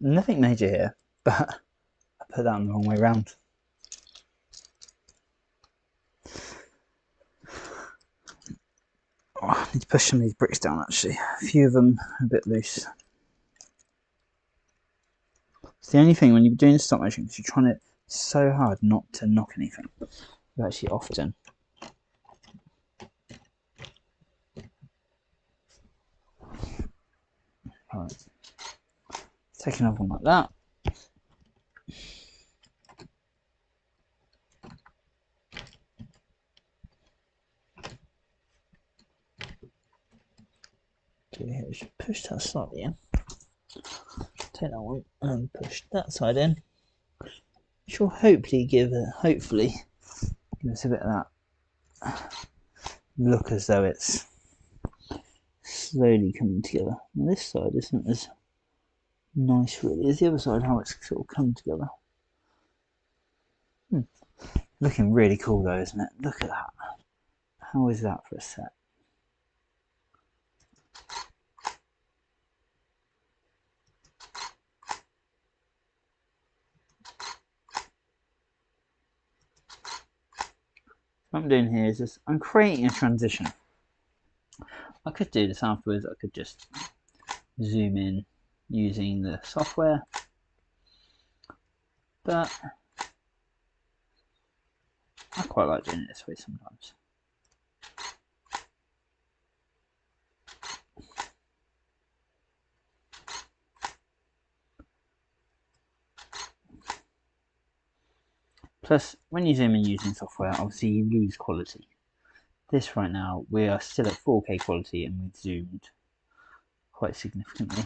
Nothing major here, but I put that on the wrong way round. Oh, I need to push some of these bricks down actually. A few of them are a bit loose. It's the only thing when you're doing stop motion, because you're trying it so hard not to knock anything. You actually often right. Take another one like that. Okay, here, just push that slightly in. Take that one and push that side in. Which will hopefully give us a bit of that look as though it's slowly coming together. Now this side isn't as nice really as the other side, how it's sort of come together. Looking really cool though, isn't it? Look at that. How is that for a set? What I'm doing here is just, I'm creating a transition. I could do this afterwards, I could just zoom in using the software, but I quite like doing it this way sometimes. Plus, when you zoom in using software, obviously you lose quality. This right now, we are still at 4K quality and we've zoomed quite significantly.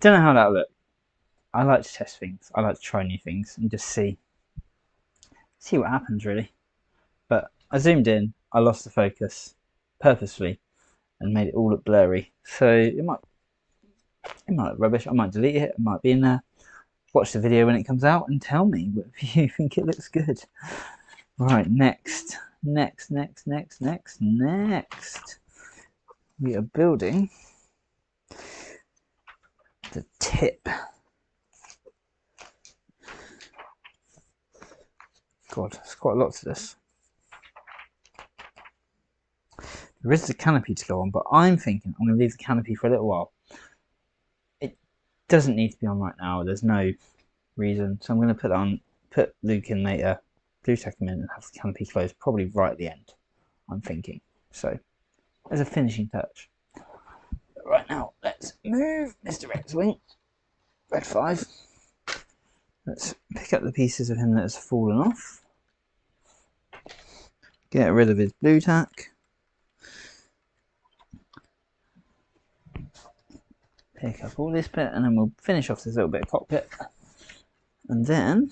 Don't know how that'll look. I like to test things. I like to try new things and just see what happens really. But I zoomed in, I lost the focus purposefully and made it all look blurry. So it might look rubbish. I might delete it. It might be in there. Watch the video when it comes out and tell me if you think it looks good. Right, next. We are building the tip. God, there's quite a lot to this. There is the canopy to go on, but I'm thinking I'm going to leave the canopy for a little while. It doesn't need to be on right now. There's no reason. So I'm going to put that on, put Luke in later, glue tack him in and have the canopy closed probably right at the end, I'm thinking. So as a finishing touch. But right now, let's move Mr. X-Wing. Red 5. Let's pick up the pieces of him that has fallen off. Get rid of his blue tack. Pick up all this bit and then we'll finish off this little bit of cockpit. And then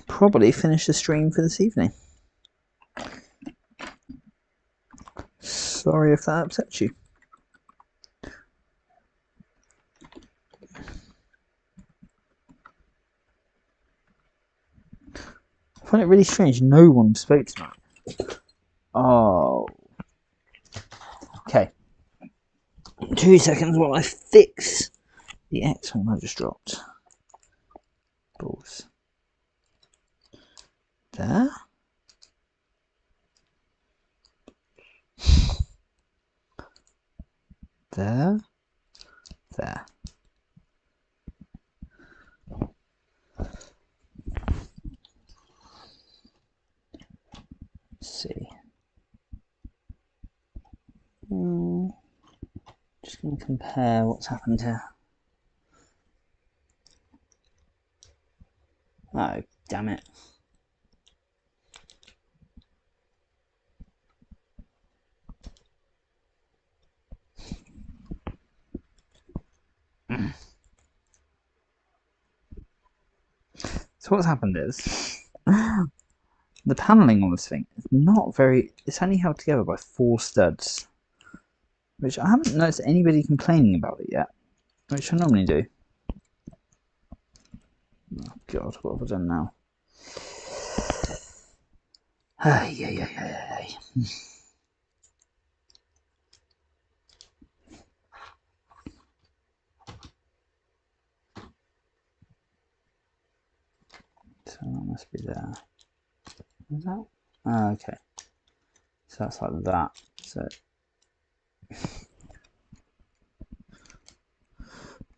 probably finish the stream for this evening. Sorry if that upsets you. I find it really strange no one spoke tonight. Oh. Okay. 2 seconds while I fix the X-Wing I just dropped. Balls. There. There. There. Just going to compare what's happened here. Oh, damn it. So what's happened is the panelling on this thing is not very. It's only held together by 4 studs, which I haven't noticed anybody complaining about it yet, which I normally do. Oh God, what have I done now? Ay. So that must be there. Is that? Oh, okay. So that's like that. So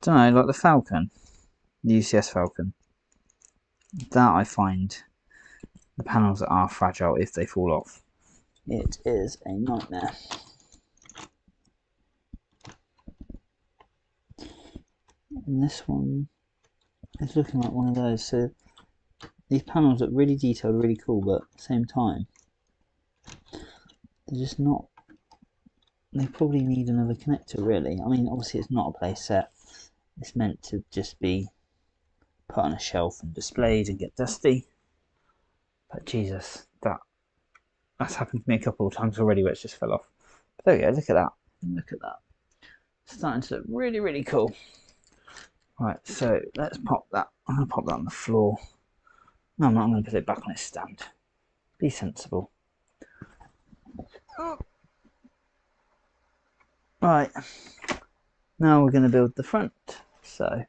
don't know, like the Falcon, the UCS Falcon. That I find the panels are fragile if they fall off. It is a nightmare. And this one is looking like one of those. So these panels look really detailed, really cool, but at the same time, they're just not. They probably need another connector, really. I mean, obviously it's not a play set. It's meant to just be put on a shelf and displayed and get dusty. But Jesus, that's happened to me a couple of times already where it's just fell off. But there we go, look at that. Look at that. It's starting to look really, really cool. Right, so let's pop that. I'm going to pop that on the floor. No, I'm not. I'm going to put it back on its stand. Be sensible. Right, now we're going to build the front. So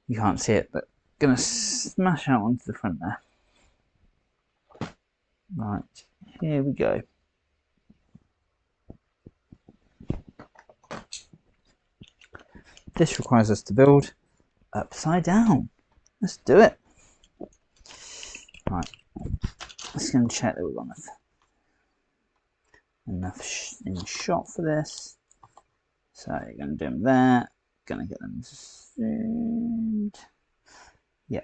you can't see it, but going to smash out onto the front there. Right, here we go. This requires us to build upside down. Let's do it. Right, just going to check that we've got enough in shot for this. So you're going to do them there. Going to get them zoomed. Yeah.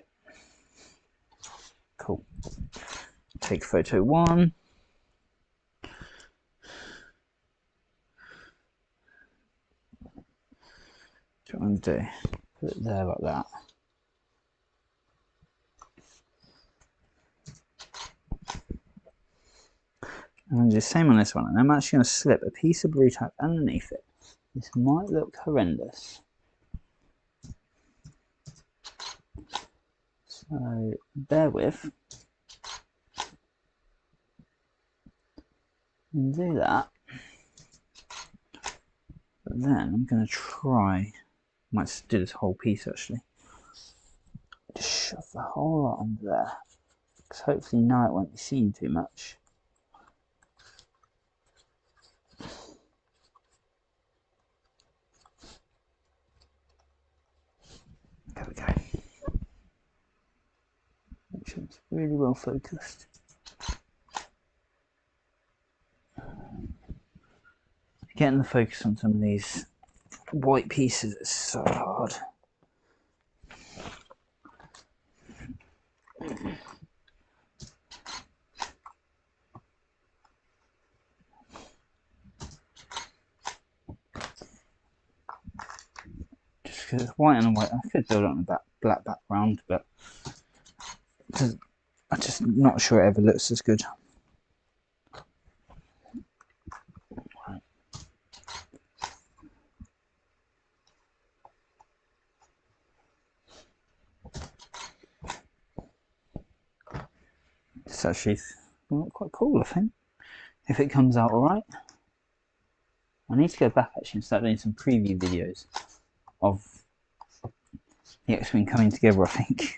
Cool. Take photo 1. What I'm going to do? Put it there like that. I'm going to do the same on this one, and I'm actually going to slip a piece of blue tack underneath it. This might look horrendous. So bear with. And do that. But then I'm going to try, might do this whole piece actually. Just shove the whole lot under there. Because hopefully now it won't be seen too much. There we go. Make sure it's really well focused. Getting the focus on some of these white pieces is so hard. Just because it's white and white, I could build it on a black background, but I'm just not sure it ever looks as good. Right. It's actually quite cool, I think, if it comes out alright. I need to go back actually and start doing some preview videos of the X-Wing coming together, I think.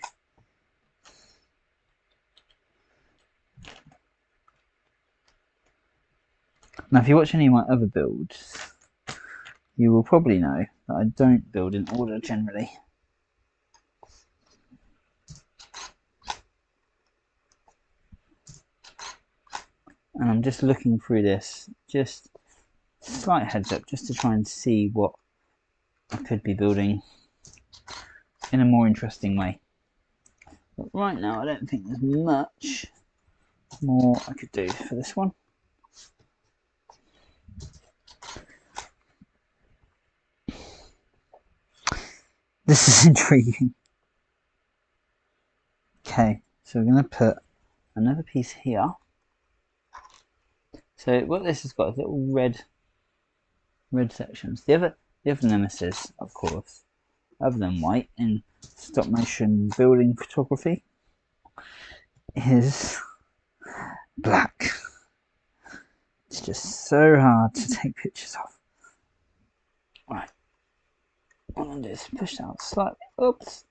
Now, if you watch any of my other builds, you will probably know that I don't build in order generally. And I'm just looking through this, just slight heads up just to try and see what I could be building in a more interesting way. But right now I don't think there's much more I could do for this one. This is intriguing. Okay, so we're going to put another piece here. So what this has got is little red sections. The other nemesis, of course, other than white in stop motion building photography, is black. It's just so hard to take pictures of. Right, what I'm going to do is push that out slightly. Oops.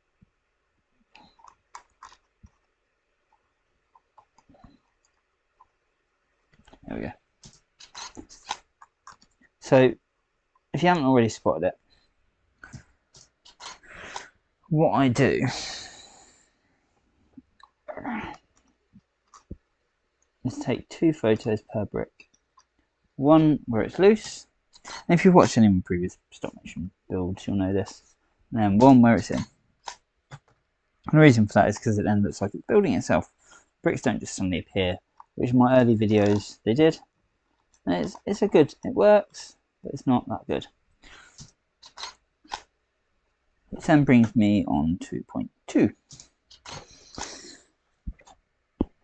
There we go. So, if you haven't already spotted it, what I do is take 2 photos per brick. One where it's loose, and if you've watched any of my previous stop motion builds, you'll know this. And then one where it's in. And the reason for that is because it then looks like it's building itself. Bricks don't just suddenly appear, which in my early videos they did. And it's a good, it works, but it's not that good. Which then brings me on to point 2.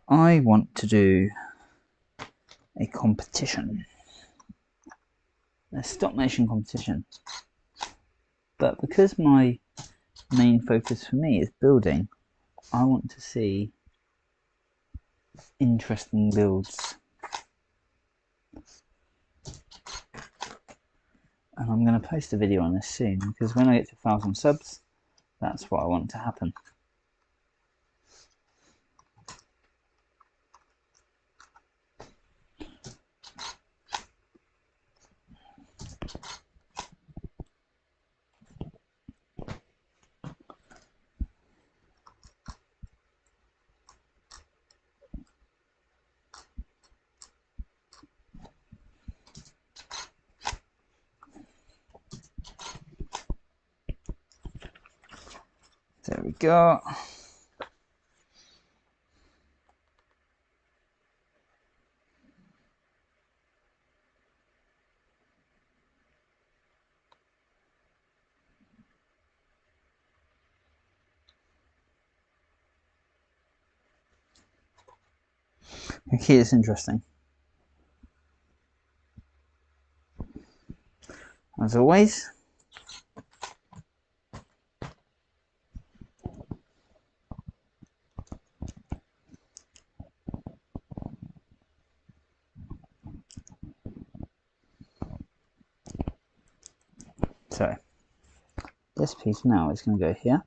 I want to do a competition. A stop motion competition. But because my main focus for me is building, I want to see interesting builds. And I'm going to post a video on this soon, because when I get to 1,000 subs, that's what I want to happen. There we go. Okay, it's interesting. As always, so this piece now is going to go here,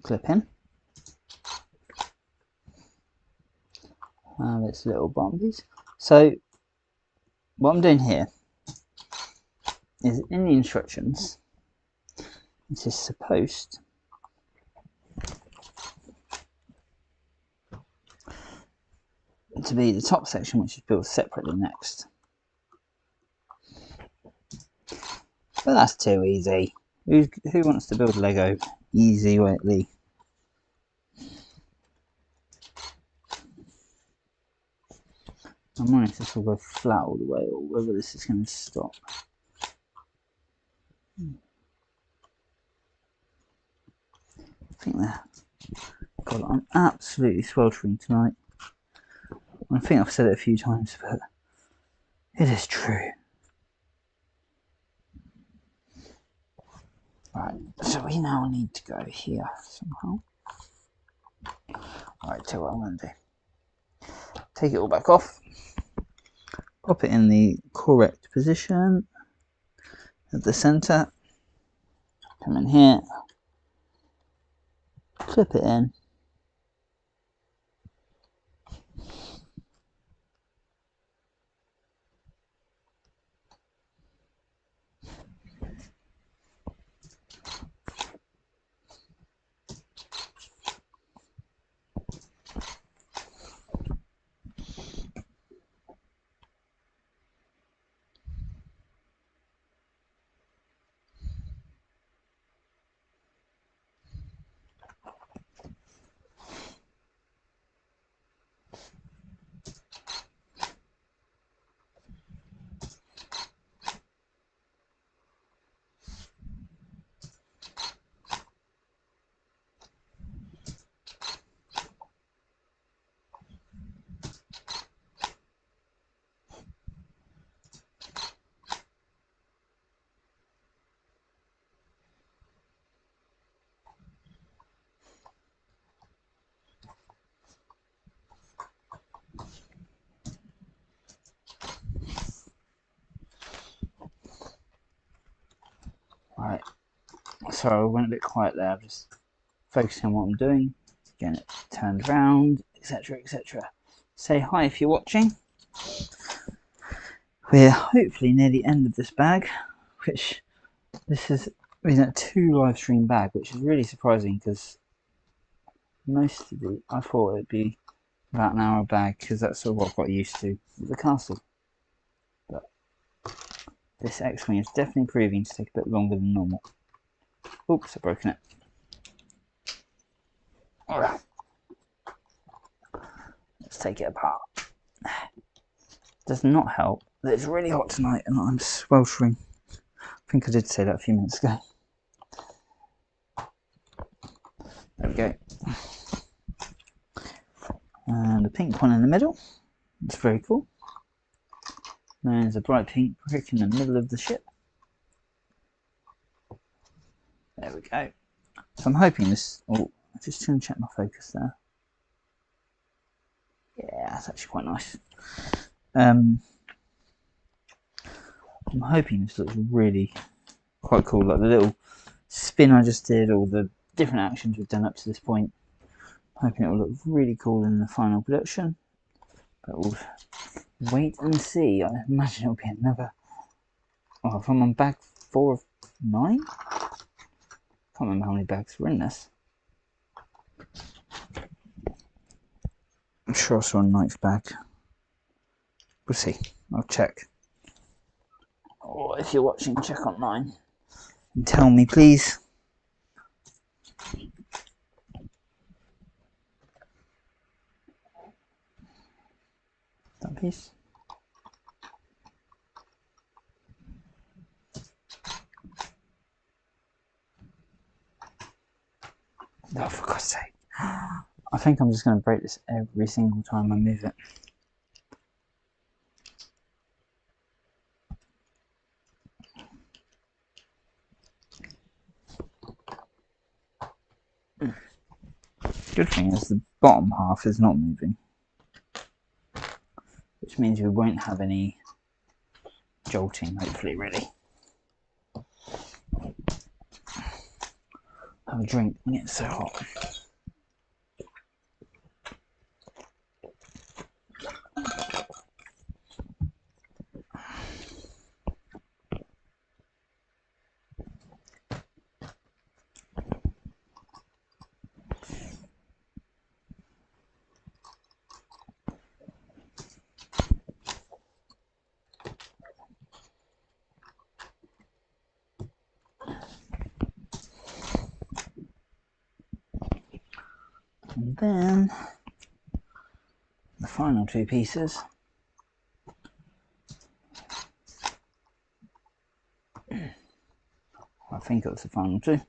clip in, and its little bottom piece. So what I'm doing here is in the instructions, it is supposed to be the top section, which is built separately next. But that's too easy. Who wants to build Lego easily? I'm wondering if this will go flat all the way, or whether this is going to stop. I think that. God, I'm absolutely sweltering tonight. I think I've said it a few times, but it is true. Right, so we now need to go here somehow. Alright, tell you what I'm going to do. Take it all back off. Pop it in the correct position at the centre. Come in here. Clip it in. sorry, I went a bit quiet there. I'm just focusing on what I'm doing, getting it turned around, etc, etc. Say hi if you're watching. We're hopefully near the end of this bag, which this is a 2 live stream bag, which is really surprising because most of the I thought it'd be about an hour bag because that's sort of what I got used to with the castle. But this X-Wing is definitely proving to take a bit longer than normal. Oops, I've broken it. Alright. Let's take it apart. Does not help that it's really hot tonight and I'm sweltering. I think I did say that a few minutes ago. There we go. And the pink one in the middle. It's very cool. There's a bright pink brick in the middle of the ship. There we go. So I'm hoping this... Oh, I'm just trying to check my focus there. Yeah, that's actually quite nice. I'm hoping this looks really quite cool. Like the little spin I just did, all the different actions we've done up to this point. I'm hoping it will look really cool in the final production. But we'll wait and see. I imagine it'll be another... Oh, if I'm on bag 4 of 9? I can't remember how many bags were in this. I'm sure I saw a 9th bag. We'll see. I'll check. Or if you're watching, check online. And tell me, please. That piece. Oh, for God's sake. I think I'm just going to break this every single time I move it. Good thing is the bottom half is not moving. Which means we won't have any jolting, hopefully, really. Have a drink when it's so hot. And then the final 2 pieces. I think it was the final 2.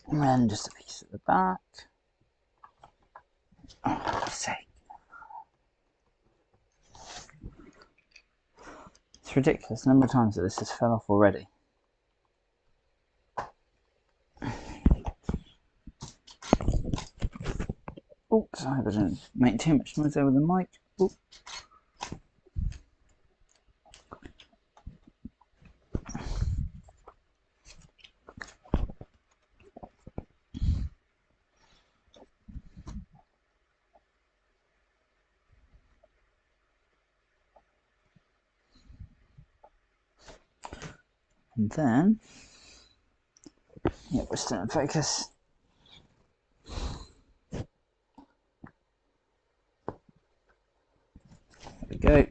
And then just a piece at the back. Oh, for God's sake. It's ridiculous the number of times that this has fell off already. Oops, I hope I didn't make too much noise there with the mic. Ooh. And then, yeah, we're still in focus. There we go.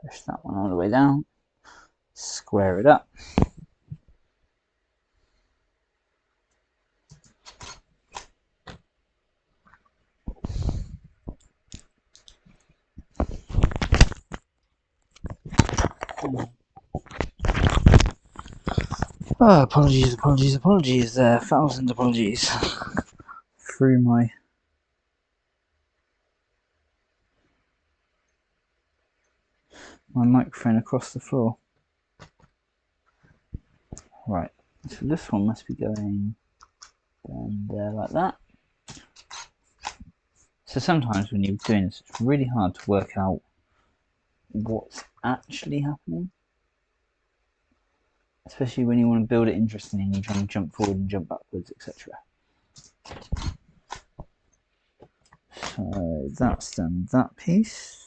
Push that one all the way down. Square it up. Oh, apologies, 1,000 apologies through my my microphone across the floor. Right, so this one must be going down there like that. So sometimes when you're doing this, it's really hard to work out what's actually happening. Especially when you want to build it interesting and you try and jump forward and jump backwards, etc. So that's done that piece.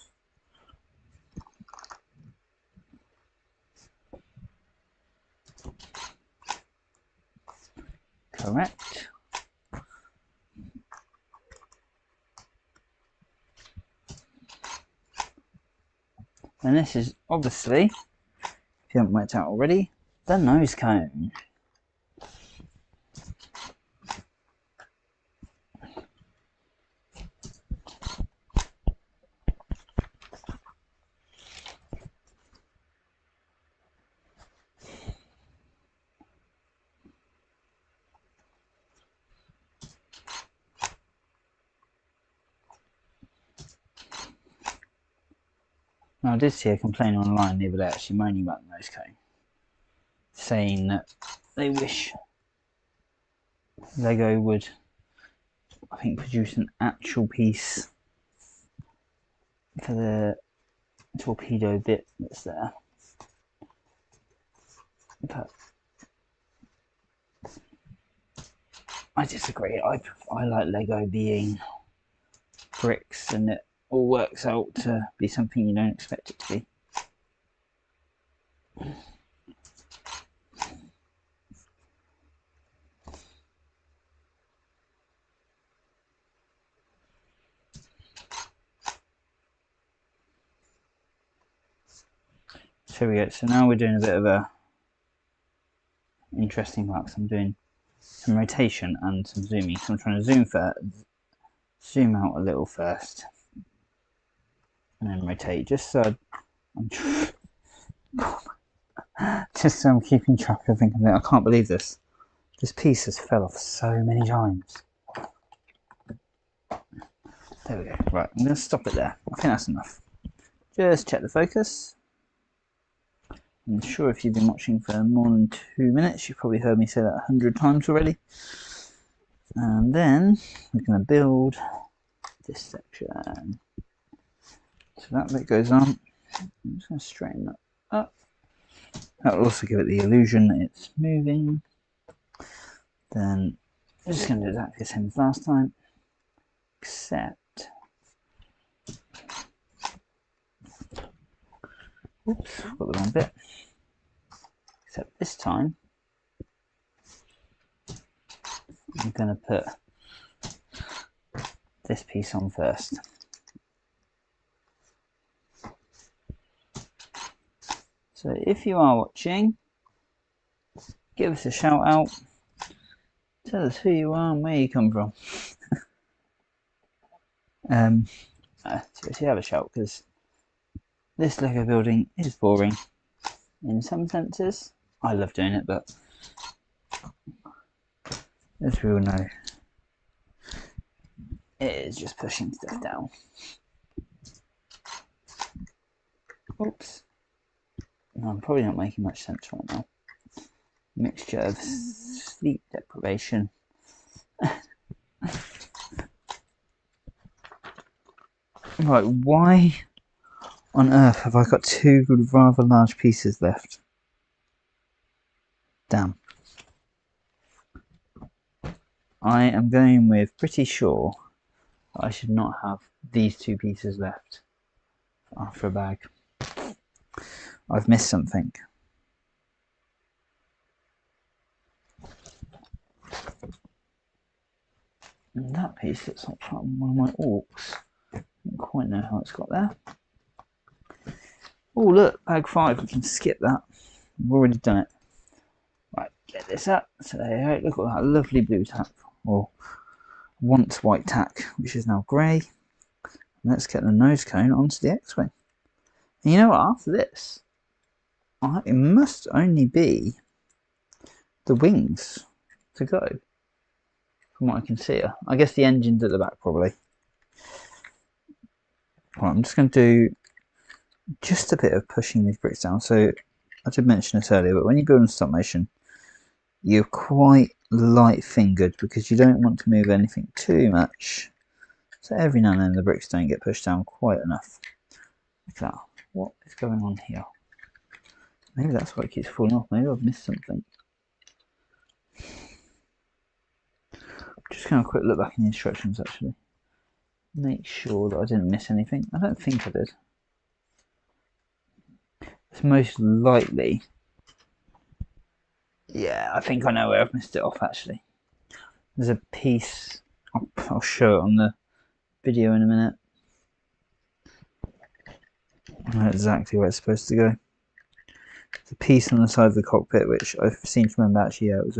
Correct. And this is obviously, if you haven't worked out already, the nose cone. Now, I did see a complaint online the other day actually moaning about the nose cone, saying that they wish Lego would, I think, produce an actual piece for the torpedo bit that's there. But I disagree. I like Lego being bricks, and it all works out to be something you don't expect it to be. So here we go. So now we're doing a bit of a interesting part. I'm doing some rotation and some zooming. So I'm trying to zoom out a little first, and then rotate, just so I'm keeping track of everything. I can't believe this. This piece has fell off so many times. There we go. Right, I'm going to stop it there. I think that's enough. Just check the focus. I'm sure if you've been watching for more than 2 minutes, you've probably heard me say that 100 times already. And then we're going to build this section. So that bit goes on. I'm just going to straighten that up. That will also give it the illusion that it's moving. Then I'm just going to do exactly the same as last time, except, oops, got the wrong bit. Except this time, I'm going to put this piece on first. So if you are watching, give us a shout out. Tell us who you are and where you come from. Seriously, have a shout, because this Lego building is boring in some senses. I love doing it, but as we all know, it is just pushing stuff down. Oops. No, I'm probably not making much sense right now. Mixture of sleep deprivation. Right, why on earth have I got two rather large pieces left? Damn. I am going with pretty sure that I should not have these two pieces left after a bag. I've missed something. And that piece looks like from one of my orcs. I don't quite know how it's got there. Oh look, bag 5, we can skip that. We've already done it. Right, get this up. So there you go, look at that lovely blue tack, or once white tack, which is now grey. Let's get the nose cone onto the X-Wing. And you know what, after this, it must only be the wings to go, from what I can see. I guess the engine's at the back probably. Right, I'm just going to do just a bit of pushing these bricks down. So I did mention this earlier, but when you build in stop motion, you're quite light fingered because you don't want to move anything too much. So every now and then the bricks don't get pushed down quite enough. Look at that. What is going on here? Maybe that's why it keeps falling off. Maybe I've missed something. Just going to quick look back in the instructions actually. Make sure that I didn't miss anything. I don't think I did. It's most likely. Yeah, I think I know where I've missed it off actually. There's a piece, I'll show it on the video in a minute. I know exactly where it's supposed to go. There's a piece on the side of the cockpit which I seem to remember actually, yeah, it was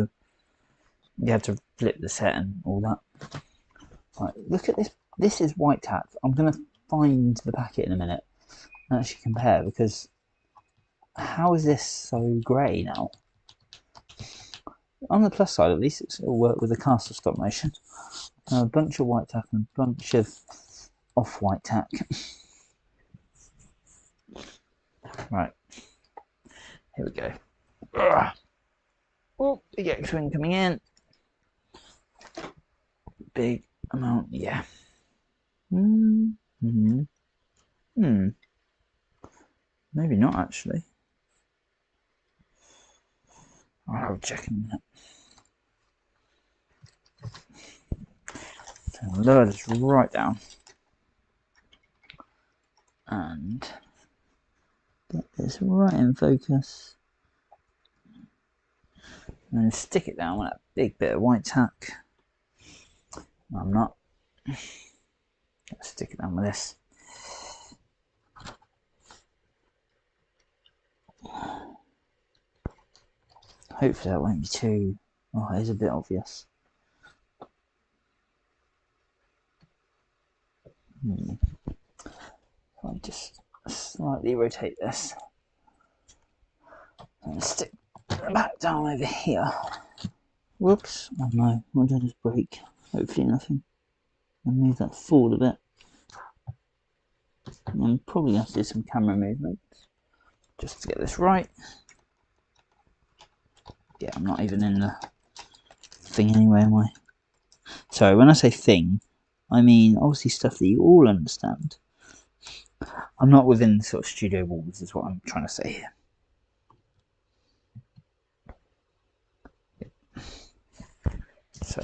you had to flip the set and all that. Right, look at this. This is white tack. I'm going to find the packet in a minute and actually compare, because how is this so grey now? On the plus side, at least it's all worked with the castle stop motion. A bunch of white tack and a bunch of off-white tack. Right, here we go. Oh, big X-Wing coming in. Big amount, yeah. Maybe not actually. I'll check in a minute. So lower this right down and get this right in focus, and then stick it down with that big bit of white tack. No, I'm not. Let's stick it down with this. Hopefully that won't be too. Oh, it is a bit obvious. I'll just slightly rotate this and stick it back down over here. Whoops! Oh no! What did I just break? Hopefully nothing. I'll move that forward a bit. I'm probably going to do some camera movements just to get this right. Yeah, I'm not even in the thing anyway, am I? So when I say thing, I mean obviously stuff that you all understand. I'm not within the sort of studio walls, is what I'm trying to say here. So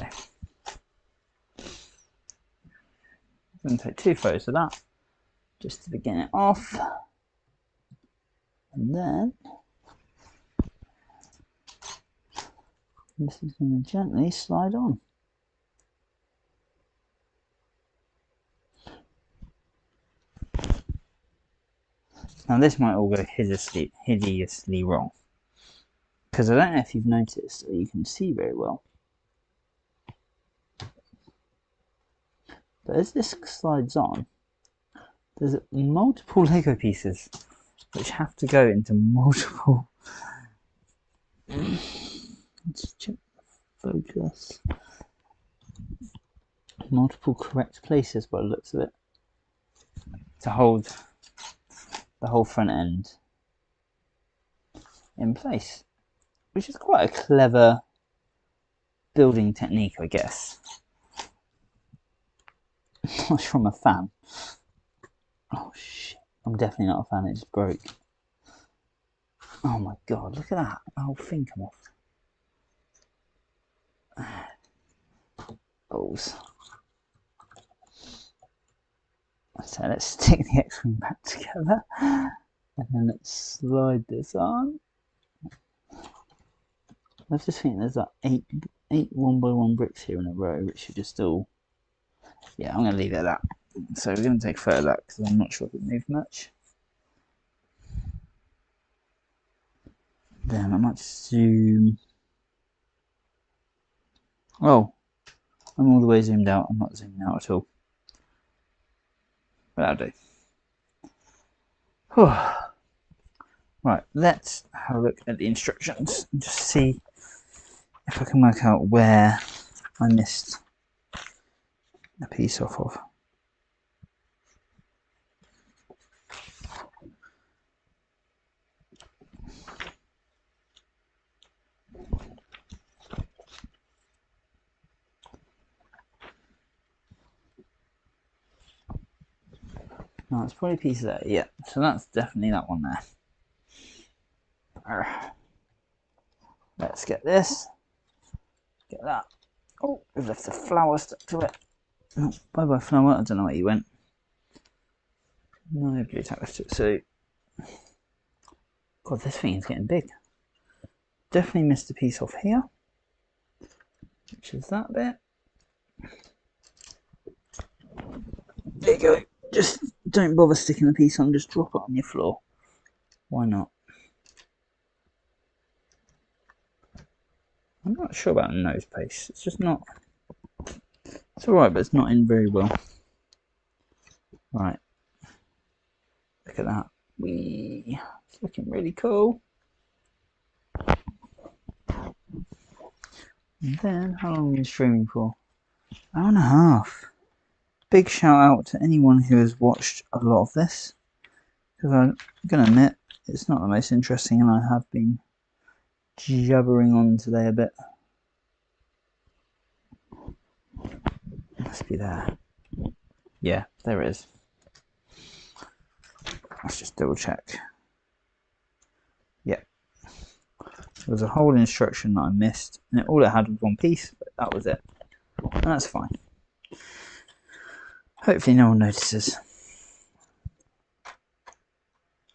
I'm going to take 2 photos of that just to begin it off, and then this is going to gently slide on. Now this might all go hideously wrong, because I don't know if you've noticed or you can see very well, but as this slides on, there's multiple Lego pieces which have to go into multiple. Let's check the focus. Multiple correct places by the looks of it, to hold the whole front end in place, which is quite a clever building technique, I guess. Not sure I'm a fan. Oh shit, I'm definitely not a fan, it just broke. Oh my god, look at that, the whole thing come off. Balls. So let's stick the X-Wing back together, and then let's slide this on. I just think there's like eight 1x1 bricks here in a row, which are just all. Yeah, I'm going to leave it at that. So we're going to take a photo of that because I'm not sure if it moved much. Then I might zoom. Oh, I'm all the way zoomed out. I'm not zooming out at all. But that'll do. Whew. Right, let's have a look at the instructions and just see if I can work out where I missed a piece off of. No, it's probably a piece of that. Yeah, so that's definitely that one there. Let's get this. Get that. Oh, we've left the flower stuck to it. Oh, bye bye flower. I don't know where you went. No blue tack left to it. So, God, this thing is getting big. Definitely missed a piece off here, which is that bit. There you go. Just don't bother sticking the piece on. Just drop it on your floor. Why not? I'm not sure about the nose paste. It's just not. It's alright, but it's not in very well. Right. Look at that. It's looking really cool. And then, how long are we streaming for? Hour and a half. Big shout out to anyone who has watched a lot of this. Because I'm going to admit, it's not the most interesting, and I have been jabbering on today a bit. Must be there. Yeah, there it is. Let's just double check. Yep. There was a whole instruction that I missed, and all it had was one piece, but that was it. And that's fine. Hopefully no one notices.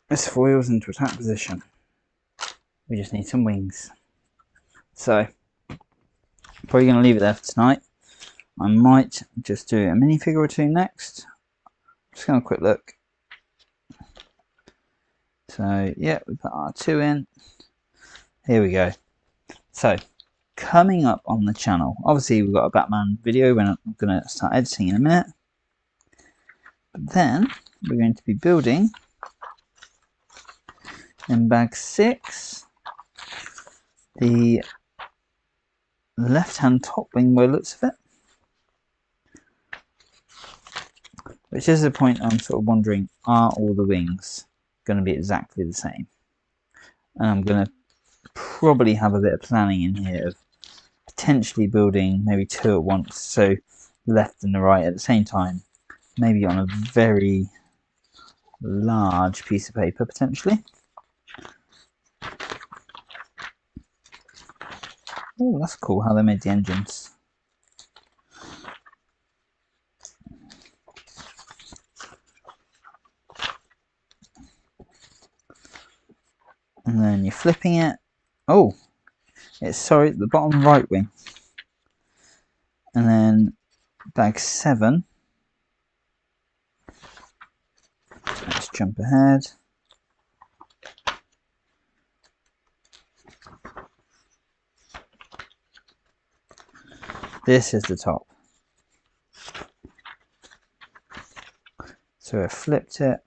This foil's into attack position. We just need some wings. So, probably going to leave it there for tonight. I might just do a minifigure or two next. Just going to have a quick look. So, yeah, we put our 2 in. Here we go. So, coming up on the channel, obviously we've got a Batman video when I'm going to start editing in a minute. But then, we're going to be building in bag 6 the left-hand top wing by the looks of it. Which is the point I'm sort of wondering, are all the wings going to be exactly the same? And I'm going to probably have a bit of planning in here of potentially building maybe 2 at once, so the left and the right at the same time, maybe on a very large piece of paper potentially. Oh, that's cool how they made the engines. And then you're flipping it. Oh, it's sorry, the bottom right wing. And then bag 7. Let's jump ahead. This is the top. So I flipped it.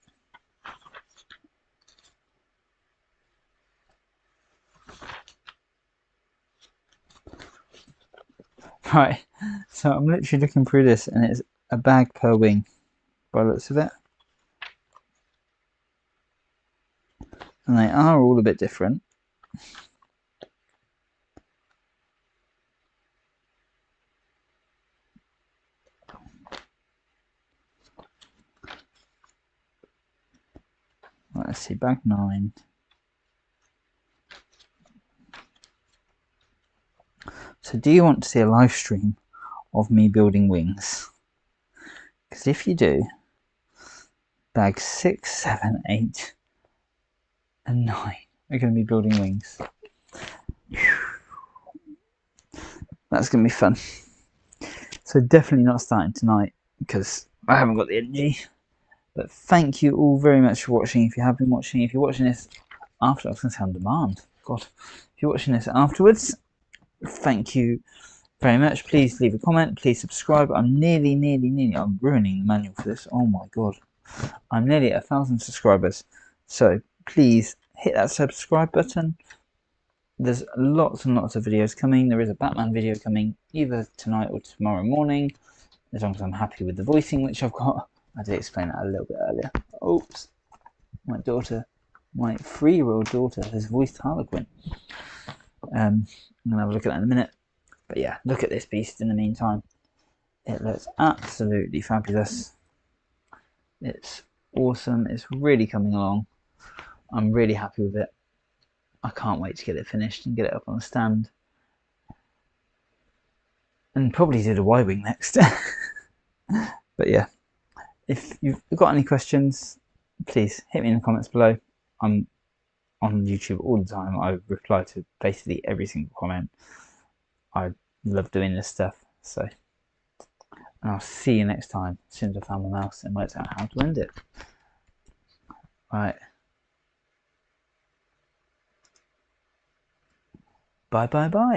Right, so I'm literally looking through this and it's a bag per wing by the looks of it. And they are all a bit different. Right, let's see, bag 9. So do you want to see a live stream of me building wings? Because if you do, bag 6, 7, 8 and 9 are going to be building wings. That's going to be fun. So definitely not starting tonight because I haven't got the energy. But thank you all very much for watching. If you have been watching, if you're watching this after, I was going to say on demand. God, if you're watching this afterwards, thank you very much. Please leave a comment. Please subscribe. I'm nearly, I'm ruining the manual for this. Oh my God. I'm nearly at 1,000 subscribers. So please hit that subscribe button. There's lots and lots of videos coming. There is a Batman video coming either tonight or tomorrow morning, as long as I'm happy with the voicing which I've got. I did explain that a little bit earlier. Oops. My daughter, my 3-year-old daughter has voiced Harlequin. I'm going to have a look at that in a minute. But yeah, look at this beast in the meantime. It looks absolutely fabulous. It's awesome. It's really coming along. I'm really happy with it. I can't wait to get it finished and get it up on the stand. And probably do the Y-Wing next. But yeah, if you've got any questions, please hit me in the comments below. I'm on YouTube all the time. I reply to basically every single comment. I love doing this stuff. So, and I'll see you next time as soon as I found my mouse and worked out how to end it. Right. Bye bye bye.